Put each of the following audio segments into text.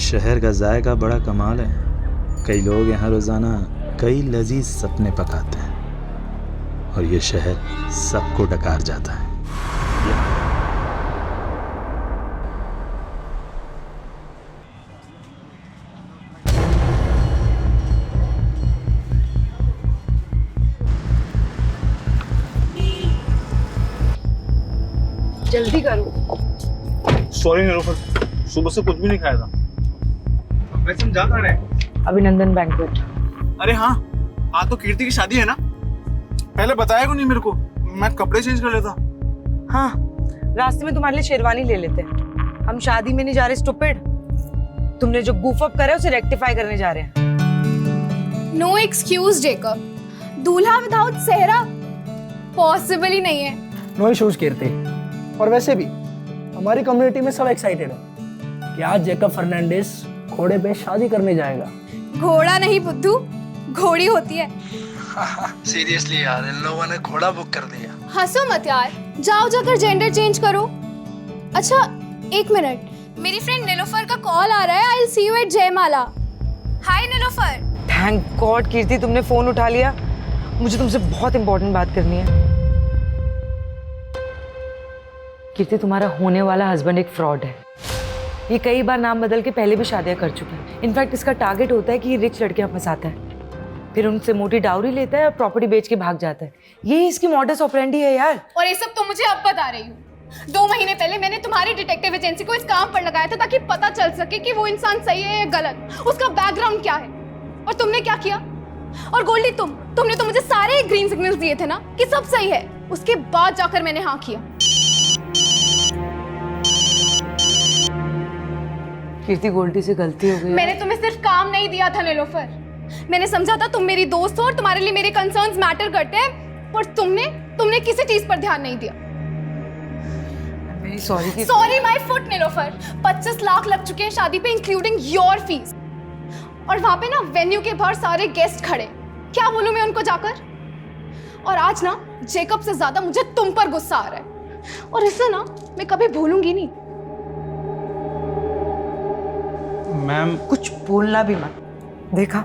शहर का जायका बड़ा कमाल है। कई लोग यहाँ रोज़ाना कई लजीज सपने पकाते हैं और ये शहर सबको डकार जाता है। जल्दी करो। सॉरी निलोफर, सुबह से कुछ भी नहीं खाया था। वैसे हम जा कहाँ रहे हैं? अभिनंदन बैंक्वेट। अरे हाँ, आज तो कीर्ति की शादी है ना। पहले बताया क्यों नहीं मेरे को? मैं कपड़े चेंज कर लेता। हाँ, रास्ते में तुम्हारे लिए शेरवानी ले लेते हैं। हम शादी में नहीं जा रहे स्टूपिड। तुमने जो गूफ अप करा है उसे रेक्टिफाई करने जा रहे हैं। नो एक्सक्यूज जेकब, दूल्हा विदाउट सेहरा पॉसिबल ही नहीं है। नो इश्यूज कीर्ति। और वैसे भी हमारी कम्युनिटी में सब एक्साइटेड है कि आज जेकब फर्नांडिस घोड़े पे शादी करने जाएगा। घोड़ा नहीं बुद्धू, घोड़ी होती है। सीरियसली यार, इन लोगों ने घोड़ा बुक कर दिया। हंसो मत यार, जाओ जाकर जेंडर चेंज करो। अच्छा एक मिनट, मेरी फ्रेंड नीलोफर का कॉल आ रहा है। I will see you at Jaimala. Hi Nilofar. Thank god Kirti तुमने फोन उठा लिया। मुझे तुमसे बहुत इंपॉर्टेंट बात करनी है। कीर्ति, तुम्हारा होने वाला हस्बैंड एक फ्रॉड है। ये कई बार नाम बदल के पहले भी शादियां कर चुका है। इनफैक्ट इसका टारगेट होता है कि ये रिच लड़कियां फंसाता है, फिर उनसे मोटी डाउरी लेता है और प्रॉपर्टी बेच के भाग जाता है। ये इसकी मॉडस ऑपरेंडी है यार। और ये सब तो मुझे अब बता रही हूँ। 2 महीने पहले मैंने तुम्हारी डिटेक्टिव एजेंसी को इस काम पर लगाया था ताकि पता चल सके कि वो इंसान सही है या गलत, उसका बैकग्राउंड क्या है। और तुमने क्या किया? और गोल्डी, तुमने तो मुझे सारे ग्रीन सिग्नल्स दिए थे ना कि सब सही है। उसके बाद जाकर मैंने हाँ किया। कीर्ति, गोल्डी से गलती हो गई। मैंने तुम्हें सिर्फ काम नहीं दिया था नीलोफर। मैंने समझा था तुम मेरी दोस्त हो और तुम्हारे लिए मेरे कंसर्न्स मैटर करते हैं, पर तुमने किसी चीज पर ध्यान नहीं दिया। Sorry my foot Nilofar. 25 lakh लग चुके हैं शादी पे, इंक्लूडिंग योर फीस। और वहां पे ना वेन्यू के बाहर सारे गेस्ट खड़े। क्या बोलूं मैं उनको जाकर? और आज ना जेकब से ज्यादा मुझे तुम पर गुस्सा आ रहा है, और इसे ना मैं कभी भूलूंगी नहीं। मैम, कुछ बोलना भी मत। देखा,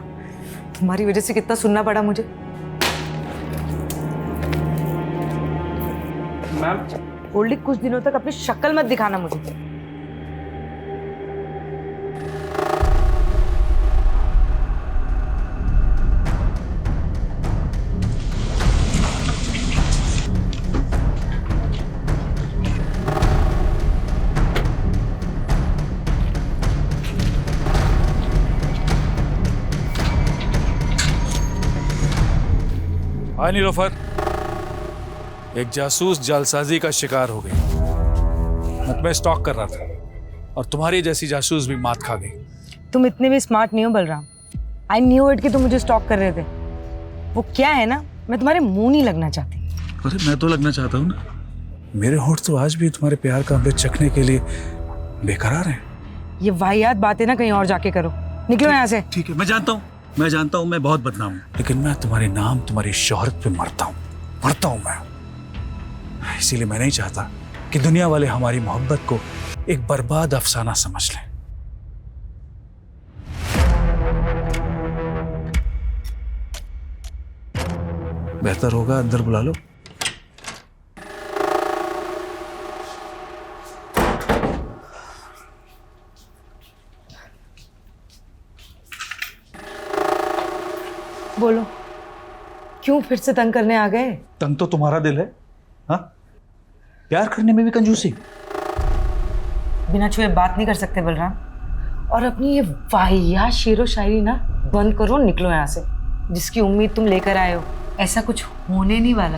तुम्हारी वजह से कितना सुनना पड़ा मुझे। मैम गोल्डी, कुछ दिनों तक अपनी शक्ल मत दिखाना मुझे। हाय नीलोफर, एक जासूस जालसाजी का शिकार हो गई। मैं तुम्हें स्टॉक कर रहा था और तुम्हारी जैसी जासूस भी मात खा गई। तुम इतने भी स्मार्ट नहीं हो बलराम। आई न्यू इट कि तुम मुझे स्टॉक कर रहे थे। वो क्या है ना, मैं तुम्हारे मुंह नहीं लगना चाहती। अरे मैं तो लगना चाहता हूँ ना। मेरे होंठ तो आज भी तुम्हारे प्यार का अमृत चखने के लिए बेकरार हैं। ये वाहियात बातें ना कहीं और जाके करो। निकलो यहाँ से। ठीक है, मैं जानता हूँ मैं बहुत बदनाम हूँ, लेकिन मैं तुम्हारे नाम, तुम्हारी शोहरत पे मरता हूँ मैं। इसीलिए मैं नहीं चाहता कि दुनिया वाले हमारी मोहब्बत को एक बर्बाद अफसाना समझ लें। बेहतर होगा अंदर बुला लो। बोलो, क्यों फिर से तंग करने आ गए? तंग तो तुम्हारा दिल है। हाँ, प्यार करने में भी कंजूसी। बिना छुए बात नहीं कर सकते बलराम। और अपनी ये वाहियात शेरो शायरी ना बंद करो, निकलो यहाँ से। जिसकी उम्मीद तुम लेकर आए हो, ऐसा कुछ होने नहीं वाला।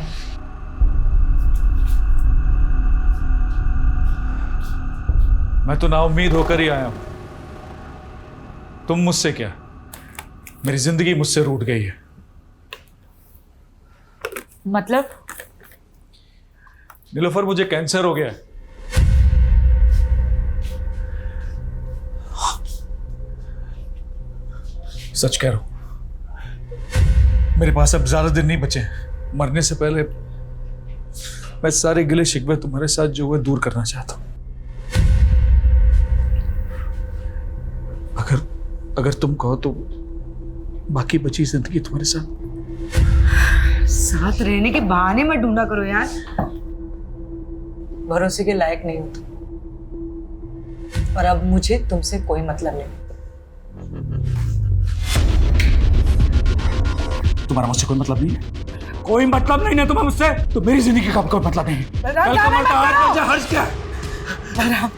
मैं तो नाउम्मीद होकर ही आया हूं। तुम मुझसे क्या, मेरी जिंदगी मुझसे रूठ गई है। मतलब? नीलोफर, मुझे कैंसर हो गया है। सच कह रहा हूं, मेरे पास अब ज्यादा दिन नहीं बचे। मरने से पहले मैं सारे गिले शिकवे तुम्हारे साथ जो हुए दूर करना चाहता हूं। अगर तुम कहो तो बाकी बची जिंदगी तुम्हारे साथ रहने के बहाने मत ढूंढा करो यार, भरोसे के लायक नहीं हो तुम। और अब मुझे तुमसे कोई मतलब नहीं। तुम्हारा मुझसे कोई मतलब नहीं है? कोई मतलब नहीं है तुम्हें मुझसे? तो मेरी जिंदगी का कोई मतलब नहीं है। कल का मरता आज मुझे हर्ष क्या है? बलराम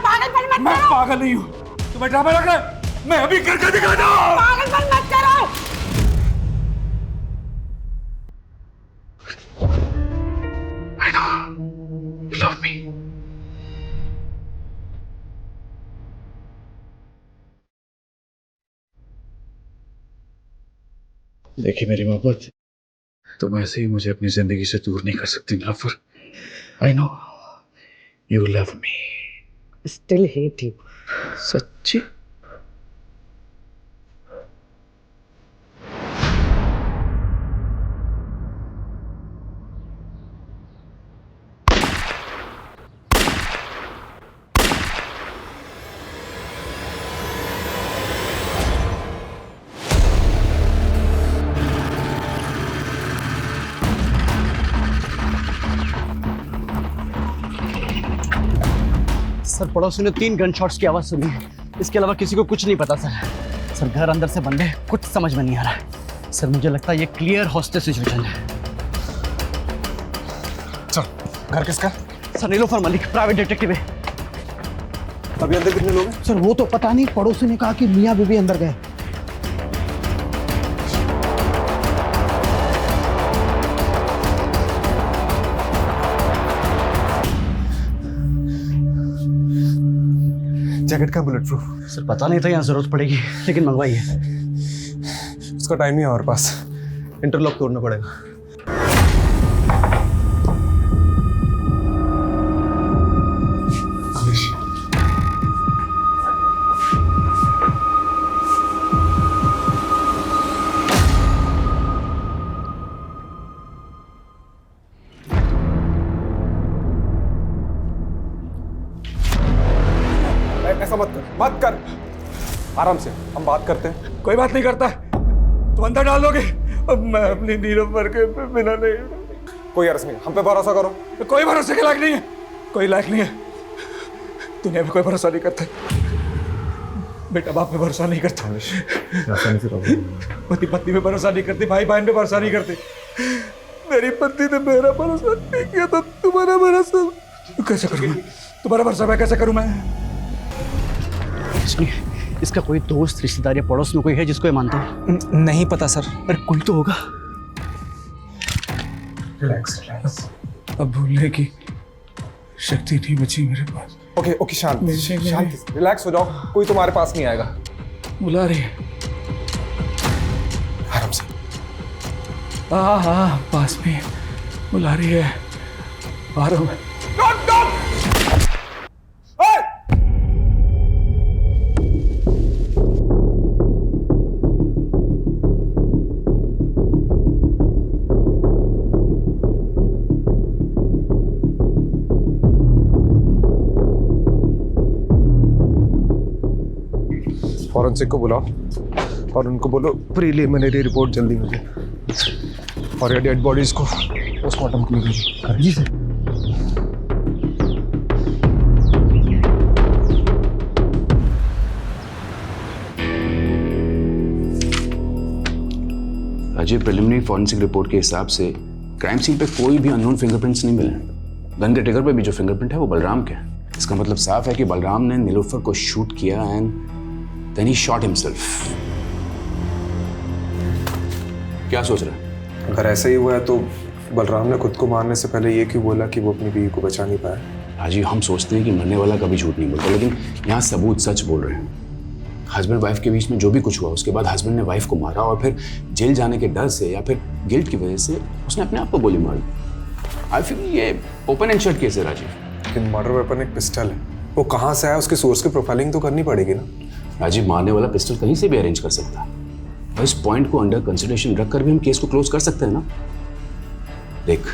पागलपन मत मैं पागल नहीं हूँ, तुम्हें ड्रामा लग रहा है? मैं अभी करके दिखाता हूँ। पागलपन मत करो। I know. You love me. देखिए मेरी मोहब्बत, तुम ऐसे ही मुझे अपनी जिंदगी से दूर नहीं कर सकती Nilofar. I know. You love me. Still hate you. सच्ची? सर पड़ोसी ने 3 गन शॉट्स की आवाज सुनी है, इसके अलावा किसी को कुछ नहीं पता सर। सर घर अंदर से बंद है, कुछ समझ में नहीं आ रहा है। सर मुझे लगता है ये क्लियर हॉस्टेज सिचुएशन है। चल, घर किसका? Sir Nilofar Malik, private detective है। अभी अंदर कितने लोग हैं? सर वो तो पता नहीं, पड़ोसी ने कहा कि मियाँ बीबी अंदर गए। जैकेट का बुलेट प्रूफ? सर पता नहीं था यहाँ जरूरत पड़ेगी, लेकिन मंगवाई है। उसका टाइम नहीं है हमारे पास, इंटरलॉक तोड़ना पड़ेगा। ऐसा मत कर, आराम से हम बात करते हैं। कोई बात नहीं करता, तुम अंदर डाल दोगे। अब मैं अपनी नीलोफर के बिना नहीं। कोई अर्ज नहीं, हम पे भरोसा करो। कोई भरोसे के लायक नहीं है, कोई लायक नहीं है। दुनिया में कोई भरोसा नहीं करता। बेटा बाप पे भरोसा नहीं करता, पति पत्नी पे भरोसा नहीं करती, भाई बहन पे भरोसा नहीं करते। मेरी पत्नी ने मेरा भरोसा नहीं किया तो तुम्हारा भरोसा कैसे करूँ? तुम्हारा भरोसा मैं कैसे करूँ? मैं इसका कोई दोस्त रिश्तेदार या पड़ोस में कोई है जिसको ये मानता है? नहीं पता सर। अरे कोई तो होगा। रिलैक्स। अब भूलने की शक्ति नहीं बची मेरे पास। ओके शांत, रिलैक्स हो जाओ, कोई तुम्हारे पास नहीं आएगा। बुला रही है आराम से। हाँ पास में बुला रही है, आ रहा हूँ मैं। फॉरेंसिक को बुलाओ और उनको बोलो प्रीलिमिनरी रिपोर्ट जल्दी मुझे, और ये डेड बॉडीज को पोस्टमार्टम के लिए भेजो। जी sir. Rajiv, preliminary forensic report के हिसाब से क्राइम सीन पे कोई भी अननोन फिंगरप्रिंट्स नहीं मिले। गन के ट्रिगर पे भी जो फिंगरप्रिंट है वो बलराम के है। इसका मतलब साफ है कि बलराम ने नीलोफर को शूट किया and then he shot himself. क्या सोच रहा है? अगर ऐसा ही हुआ है तो बलराम ने खुद को मारने से पहले ये क्यों बोला कि वो अपनी बीवी को बचा नहीं पाया? राजीव, हम सोचते हैं कि मरने वाला कभी झूठ नहीं बोलता, लेकिन यहाँ सबूत सच बोल रहे हैं। हस्बैंड वाइफ के बीच में जो भी कुछ हुआ, उसके बाद हस्बैंड ने वाइफ को मारा और फिर जेल जाने के डर से या फिर गिल्ट की वजह से उसने अपने आप को गोली मारी। आई फील ये ओपन एंड शट केस है राजीव। लेकिन मर्डर वेपन एक पिस्टल है, वो कहाँ से आया, उसके सोर्स की प्रोफाइलिंग तो करनी पड़ेगी ना। राजीव, मारने वाला पिस्टल कहीं से भी अरेंज कर सकता है और इस पॉइंट को अंडर कंसिडरेशन रखकर भी हम केस को क्लोज कर सकते हैं ना। देख,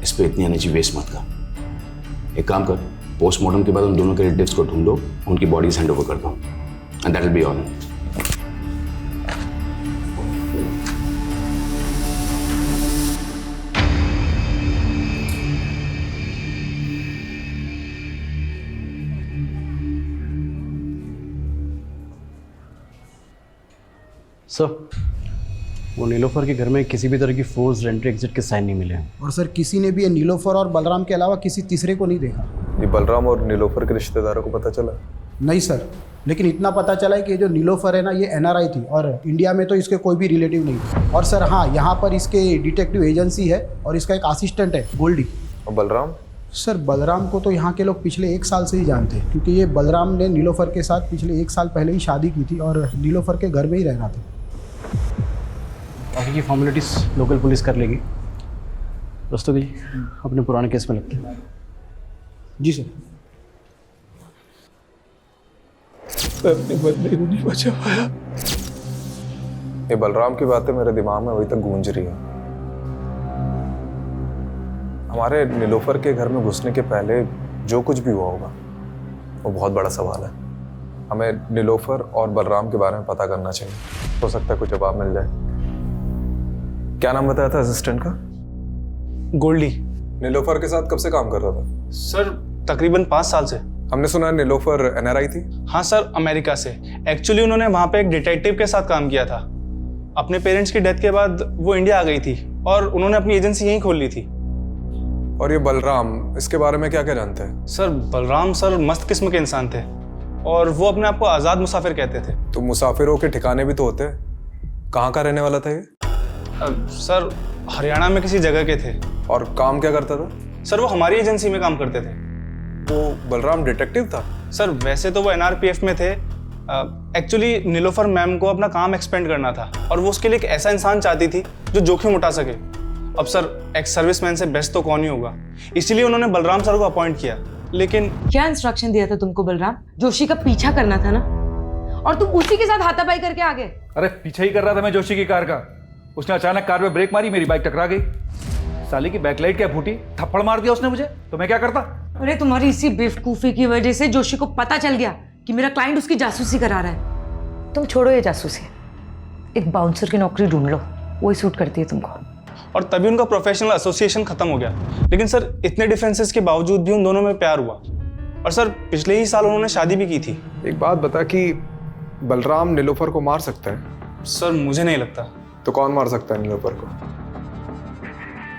इस पे इतनी एनर्जी वेस्ट मत कर। एक काम कर, पोस्टमार्टम के बाद उन दोनों के रिलेटिव्स को ढूंढो, उनकी बॉडीज हैंड ओवर कर दो and that will be all. Sir, वो नीलोफर के घर में किसी भी तरह की फोर्स एंट्री एग्जिट के साइन नहीं मिले हैं। और सर किसी ने भी ये नीलोफर और बलराम के अलावा किसी तीसरे को नहीं देखा। ये बलराम और नीलोफर के रिश्तेदारों को पता चला? नहीं सर, लेकिन इतना पता चला है कि ये जो नीलोफर है ना, ये NRI थी और इंडिया में तो इसके कोई भी रिलेटिव नहीं थे। और सर हाँ, यहाँ पर इसके डिटेक्टिव एजेंसी है और इसका एक असिस्टेंट है गोल्डी। और बलराम? सर बलराम को तो यहाँ के लोग पिछले 1 साल से ही जानते हैं, क्योंकि ये बलराम ने नीलोफर के साथ पिछले 1 साल पहले ही शादी की थी और नीलोफर के घर में ही रहना था। बाकी की फॉर्मेलिटीज लोकल पुलिस कर लेगी। रस्तोगी अपने पुराने केस में लगते हैं। जी सर। मैं अपने बंदे को नहीं बचा पाया। ये बलराम की बातें मेरे दिमाग में अभी तक गूंज रही हैं। हमारे नीलोफर के घर में घुसने के पहले जो कुछ भी हुआ होगा वो बहुत बड़ा सवाल है। हमें नीलोफर और बलराम के बारे में पता करना चाहिए। हो सकता है कुछ जवाब मिल जाए। क्या नाम बताया था असिस्टेंट का? गोल्डी। नीलोफर के साथ कब से काम कर रहा था? सर तकरीबन 5 साल से। हमने सुना है नीलोफर NRI थी। हाँ सर, अमेरिका से। एक्चुअली उन्होंने वहाँ पे एक डिटेक्टिव के साथ काम किया था। अपने पेरेंट्स की डेथ के बाद वो इंडिया आ गई थी और उन्होंने अपनी एजेंसी यहीं खोल ली थी। और ये बलराम, इसके बारे में क्या क्या जानते हैं? सर बलराम सर मस्त किस्म के इंसान थे और वो अपने आप को आज़ाद मुसाफिर कहते थे। तो मुसाफिरों के ठिकाने भी तो होते हैं। कहाँ का रहने वाला था ये? सर हरियाणा में किसी जगह के थे। और काम क्या करता था? सर वो हमारी एजेंसी में काम करते थे। वो बलराम डिटेक्टिव था? सर वैसे तो वो NRPF में थे। एक्चुअली नीलोफर मैम को अपना काम एक्सपेंड करना था और वो उसके लिए एक ऐसा इंसान चाहती थी जो जोखिम उठा सके। अब सर एक्स सर्विसमैन से बेस्ट तो कौन ही होगा, इसीलिए उन्होंने बलराम सर को अपॉइंट किया। लेकिन क्या इंस्ट्रक्शन दिया था तुमको बलराम? जोशी का पीछा करना था ना, और तुम उसी के साथ हाथापाई करके आ गए। अरे पीछे ही कर रहा था मैं जोशी की कार का। उसने अचानक कार में ब्रेक मारी, मेरी बाइक टकरा गई। साले की बैकलाइट क्या फूटी, थप्पड़ मार दिया उसने मुझे, तो मैं क्या करता? अरे तुम्हारी इसी बेवकूफी की वजह से जोशी को पता चल गया कि मेरा क्लाइंट उसकी जासूसी करा रहा है। तुम छोड़ो ये जासूसी, एक बाउंसर की नौकरी ढूंढ लो, वही सूट करती है तुमको। और तभी उनका प्रोफेशनल एसोसिएशन खत्म हो गया। लेकिन सर इतने डिफरेंसेस के बावजूद भी उन दोनों में प्यार हुआ और सर पिछले ही साल उन्होंने शादी भी की थी। एक बात बता कि बलराम नीलोफर को मार सकता है? सर मुझे नहीं लगता। तो कौन मार सकता है नीलोफर को?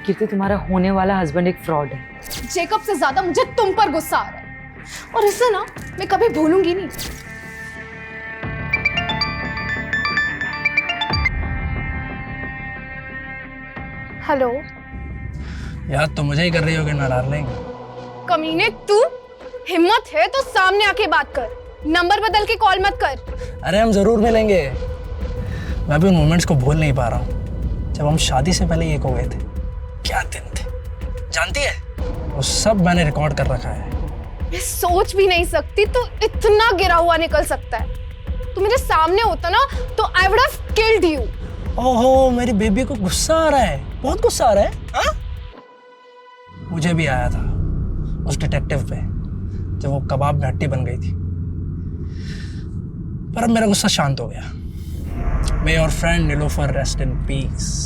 कीर्ति, तुम्हारा होने वाला हस्बैंड एक फ्रॉड है। जेकब से ज्यादा मुझे तुम पर गुस्सा आ रहा है और इसे ना मैं कभी भूलूंगी नहीं। हेलो याद तो मुझे ही कर रही होगी ना डार्लिंग। कमीने, तू हिम्मत है तो सामने आके बात कर, नंबर बदल के कॉल मत कर। अरे हम जरूर मिलेंगे। मैं भी उन मोमेंट्स को भूल नहीं पा रहा हूँ जब हम शादी से पहले एक हो गए थे। क्या दिन थे, जानती है? वो सब मैंने रिकॉर्ड कर रखा है। मैं सोच भी नहीं सकती तू इतना गिरा हुआ निकल सकता है। तू मेरे सामने होता ना तो I would have killed you. ओहो, मेरी बेबी को गुस्सा आ रहा है, बहुत गुस्सा आ रहा है। हाँ? मुझे भी आया था उस डिटेक्टिव पे जब वो कबाब में हड्डी बन गई थी, पर अब मेरा गुस्सा शांत हो गया। May your friend Nilofar rest in peace.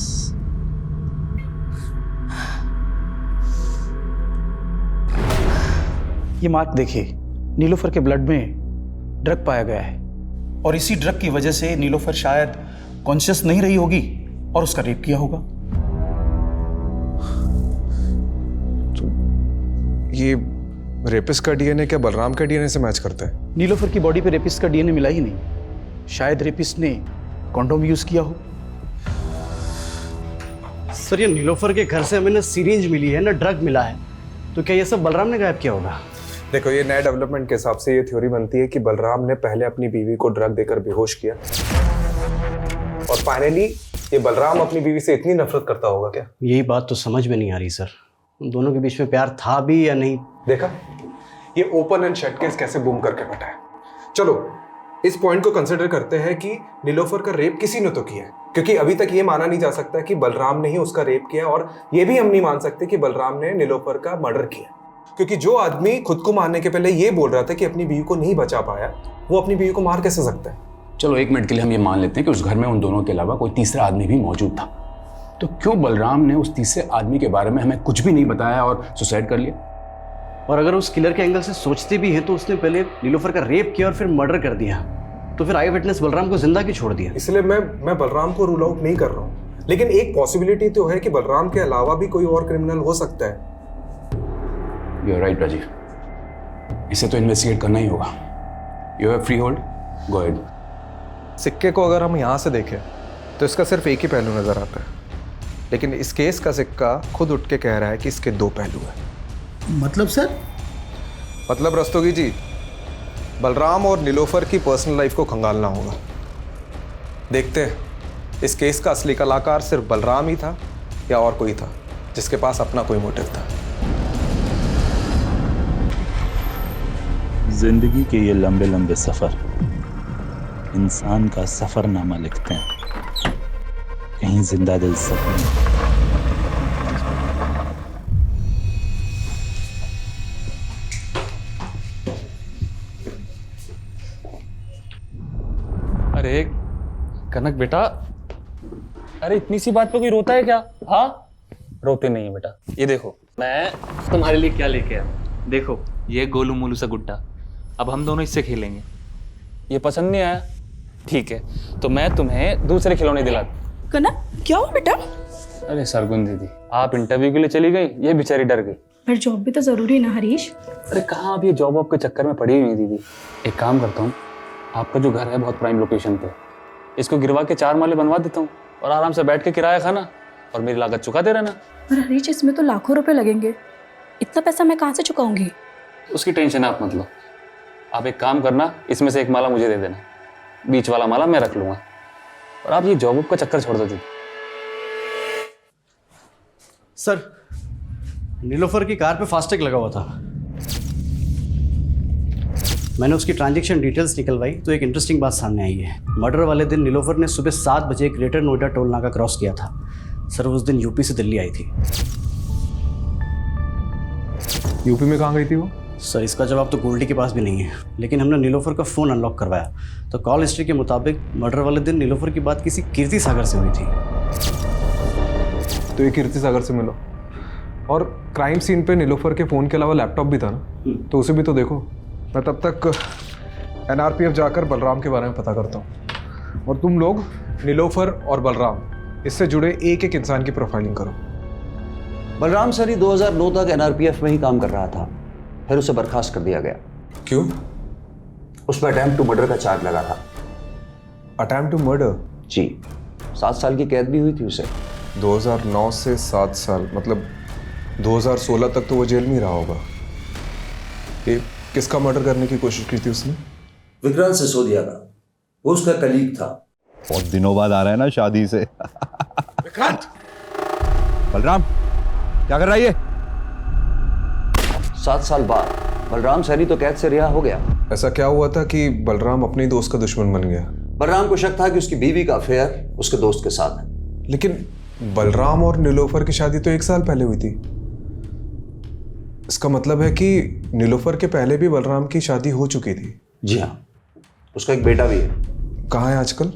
ये मार्क देखिए, नीलोफर के ब्लड में ड्रग पाया गया है और इसी ड्रग की वजह से नीलोफर शायद कॉन्शियस नहीं रही होगी और उसका रेप किया होगा। तो ये रेपिस्ट का DNA क्या बलराम के DNA से मैच करता है? नीलोफर की बॉडी पे रेपिस्ट का DNA मिला ही नहीं। शायद रेपिस्ट ने कॉन्डोम यूज किया हो। सर ये नीलोफर के घर से हमें ना सिरिंज मिली है ना ड्रग मिला है, तो क्या ये सब बलराम ने गायब किया होगा? देखो, ये नए डेवलपमेंट के हिसाब से ये थ्योरी बनती है कि बलराम ने पहले अपनी बीवी को ड्रग देकर बेहोश किया और फाइनली ये बलराम अपनी बीवी से इतनी नफरत करता होगा क्या? यही बात तो समझ में नहीं आ रही सर, उन दोनों के बीच में प्यार था भी या नहीं। देखा, ये ओपन एंड शट केस कैसे बूम करके बैठा है। चलो इस पॉइंट को कंसिडर करते हैं कि नीलोफर का रेप किसी ने तो किया है, क्योंकि अभी तक ये माना नहीं जा सकता कि बलराम ने ही उसका रेप किया, और ये भी हम नहीं मान सकते कि बलराम ने नीलोफर का मर्डर किया, क्योंकि जो आदमी खुद को मारने के पहले ये बोल रहा था कि अपनी बीवी को नहीं बचा पाया, वो अपनी बीवी को मार कैसे सकता है? चलो 1 मिनट के लिए हम ये मान लेते हैं कि उस घर में उन दोनों के अलावा कोई तीसरा आदमी भी मौजूद था, तो क्यों बलराम ने उस तीसरे आदमी के बारे में हमें कुछ भी नहीं बताया और सुसाइड कर लिया? और अगर उस किलर के एंगल से सोचते भी हैं तो उसने पहले नीलोफर का रेप किया और फिर मर्डर कर दिया। तो फिर आई विटनेस बलराम को जिंदा क्यों छोड़ दिया? इसलिए मैं बलराम को रूल आउट नहीं कर रहा हूँ, लेकिन एक पॉसिबिलिटी तो है कि बलराम के अलावा भी कोई और क्रिमिनल हो सकता है। यू आर राइट राजीव, इसे तो इन्वेस्टिगेट करना ही होगा। You have free hold, go ahead. सिक्के को अगर हम यहाँ से देखें तो इसका सिर्फ एक ही पहलू नजर आता है, लेकिन इस केस का सिक्का खुद उठ के कह रहा है कि इसके दो पहलू हैं। मतलब सर? मतलब रस्तोगी जी, बलराम और नीलोफर की पर्सनल लाइफ को खंगालना होगा। देखते हैं इस केस का असली कलाकार सिर्फ बलराम ही था या और कोई था जिसके पास अपना कोई मोटिव था। जिंदगी के ये लंबे लंबे सफर इंसान का सफरनामा लिखते हैं, कहीं जिंदा दिल सफर। अरे कनक बेटा, अरे इतनी सी बात पे कोई रोता है क्या? हाँ, रोते नहीं है बेटा। ये देखो मैं तुम्हारे लिए क्या लेके आया, देखो ये गोलू मोलू सा गुड्डा, अब हम दोनों इससे खेलेंगे। ये पसंद नहीं आया? ठीक है, तो मैं तुम्हें दूसरे खिलौने दिला दूं। कनक क्या हुआ बेटा? अरे सरगुन दीदी, आप इंटरव्यू के लिए चली गई, ये बेचारी डर गई। पर जॉब भी तो जरूरी है ना हरीश? अरे कहाँ, आप ये जॉब वॉब के चक्कर में पड़ी हुई है दीदी। एक काम करता हूँ, आपका जो घर है बहुत प्राइम लोकेशन पे, इसको गिरवा के 4 माले बनवा देता हूँ और आराम से बैठ के किराया खाना और मेरी लागत चुकाते रहना। पर हरीश इसमें तो लाखों रुपए लगेंगे, इतना पैसा मैं कहाँ से चुकाऊंगी? उसकी टेंशन आप मत लो, आप एक काम करना, इसमें से एक माला मुझे दे देना, बीच वाला माला मैं रख लूंगा, और आप ये जॉब वॉब का चक्कर छोड़ दो दीदी। सर, नीलोफर की कार पे फास्टैग लगा हुआ था। मैंने उसकी ट्रांजैक्शन डिटेल्स निकलवाई तो एक इंटरेस्टिंग बात सामने आई है। मर्डर वाले दिन नीलोफर ने सुबह 7 बजे ग्रेटर नोएडा टोल नाका क्रॉस किया था। सर, उस दिन यूपी से दिल्ली आई थी। यूपी में कहाँ गई थी वो? सर, इसका जवाब तो गोल्डी के पास भी नहीं है, लेकिन हमने नीलोफर का फ़ोन अनलॉक करवाया तो कॉल हिस्ट्री के मुताबिक मर्डर वाले दिन नीलोफर की बात किसी कीर्ति सागर से हुई थी। तो ये कीर्ति सागर से मिलो, और क्राइम सीन पे नीलोफर के फ़ोन के अलावा लैपटॉप भी था ना, तो उसे भी तो देखो। मैं तब तक NRPF जाकर बलराम के बारे में पता करता हूँ, और तुम लोग नीलोफर और बलराम इससे जुड़े एक एक इंसान की प्रोफाइलिंग करो। बलराम सर ही 2009 तक NRPF में ही काम कर रहा था, फिर उसे बर्खास्त कर दिया गया। क्यों? उस पर अटेम्प्ट टू मर्डर का चार्ज लगा था। Attempt to murder? जी, 7 साल की कैद भी हुई थी उसे। 2009 से 7 साल, मतलब 2016 तक तो वो जेल में ही रहा होगा। ये किसका मर्डर करने की कोशिश की थी उसने? विक्रांत सिसोदिया का, वो उसका कलीग था। बहुत दिनों बाद आ रहा है ना शादी से। विक्रांत! बलराम क्या कर रहा है ये? 7 साल बाद बलराम सैनी तो कैद से रिहा हो गया। ऐसा क्या हुआ था कि बलराम अपने दोस्त का दुश्मन बन गया? बलराम को शक था कि उसकी बीवी का अफेयर उसके दोस्त के साथ है। लेकिन बलराम और नीलोफर की शादी तो 1 साल पहले हुई थी। इसका मतलब है कि नीलोफर के पहले भी बलराम की शादी हो चुकी थी। जी हाँ, उसका एक बेटा भी है। कहाँ है आजकल?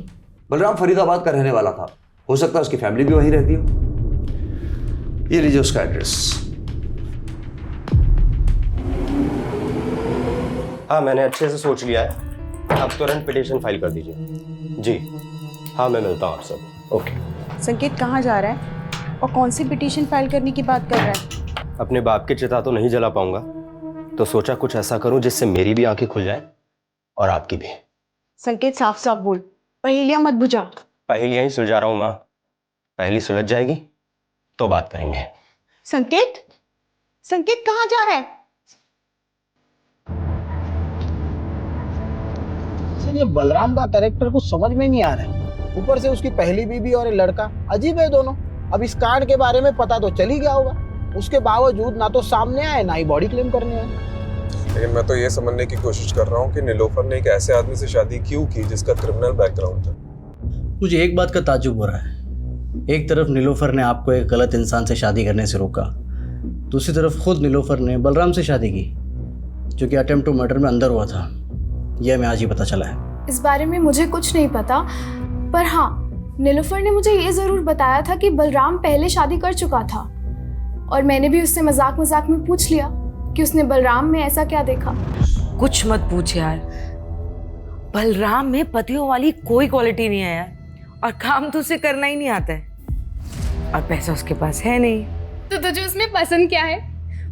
बलराम फरीदाबाद का रहने वाला था, हो सकता है उसकी फैमिली भी वहीं रहती हो। ये लीजिए उसका एड्रेस। हाँ, मैंने अच्छे से सोच लिया है, आप तुरंत पिटीशन फाइल कर दीजिए। जी हाँ, मैं मिलता हूँ आप सब। ओके। संकेत कहाँ जा रहा है और कौन सी पिटीशन फाइल करने की बात कर रहा है? अपने बाप की चिता तो नहीं जला पाऊंगा, तो सोचा कुछ ऐसा करूं जिससे मेरी भी आंखें खुल जाए और आपकी भी। संकेत साफ साफ बोल, पहेलियां मत बुझा। पहेलियां ही सुलझा रहा हूं माँ, पहली सुलझ जाएगी तो बात करेंगे। संकेत, संकेत कहाँ जा रहा है? सर, ये बलराम का कैरेक्टर कुछ समझ में नहीं आ रहा है। ऊपर से उसकी पहली बीवी और ये लड़का अजीब है दोनों। अब इस कांड के बारे में पता तो चल ही गया होगा, उसके बावजूद ना तो सामने आए ना ही बॉडी क्लेम करने आए। लेकिन मैं तो ये समझने की कोशिश कर रहा हूँ कि नीलोफर ने एक ऐसे आदमी से शादी क्यों की जिसका क्रिमिनल बैकग्राउंड था। मुझे एक बात का ताज्जुब हो रहा है, एक तरफ नीलोफर ने आपको एक गलत इंसान से शादी करने से रोका, दूसरी तरफ खुद नीलोफर ने बलराम से शादी की जो कि अटेम्प्ट टू मर्डर में अंदर हुआ था। यह हमें आज ही पता चला है। इस बारे में मुझे कुछ नहीं पता, पर हाँ, नीलोफर ने मुझे ये ज़रूर बताया था कि बलराम पहले शादी कर चुका था, और मैंने भी उससे मजाक मजाक में पूछ लिया कि उसने बलराम में ऐसा क्या देखा। कुछ मत पूछ यार, बलराम में पतियों वाली कोई क्वालिटी नहीं है यार, और काम तो उसे करना ही नहीं आता है, और पैसा उसके पास है नहीं। तो तुझे उसमें पसंद क्या है?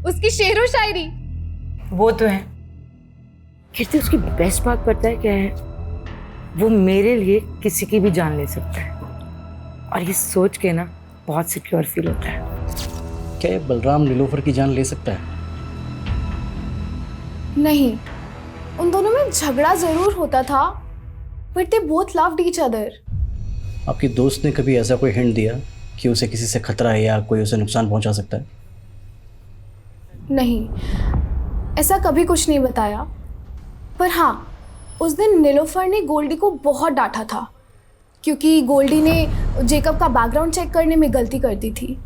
उसकी शेरो शायरी? वो तो है। कीर्ति, उसकी बेस्ट बात पता है क्या है? वो मेरे लिए किसी की भी जान ले सकता है, और ये सोच के ना बहुत सिक्योर फील होता है। क्या ये बलराम नीलोफर की जान ले सकता है? नहीं, उन दोनों में झगड़ा जरूर होता था, but they both loved each other. आपकी दोस्त ने कभी ऐसा कोई हिंट दिया कि उसे किसी से खतरा है या कोई उसे नुकसान पहुंचा सकता है? नहीं, ऐसा कभी कुछ नहीं बताया। पर हाँ, उस दिन नीलोफर ने गोल्डी को बहुत डांटा था, क्योंकि गोल्डी ने जेकब का बैकग्राउंड चेक करने में गलती कर दी थी।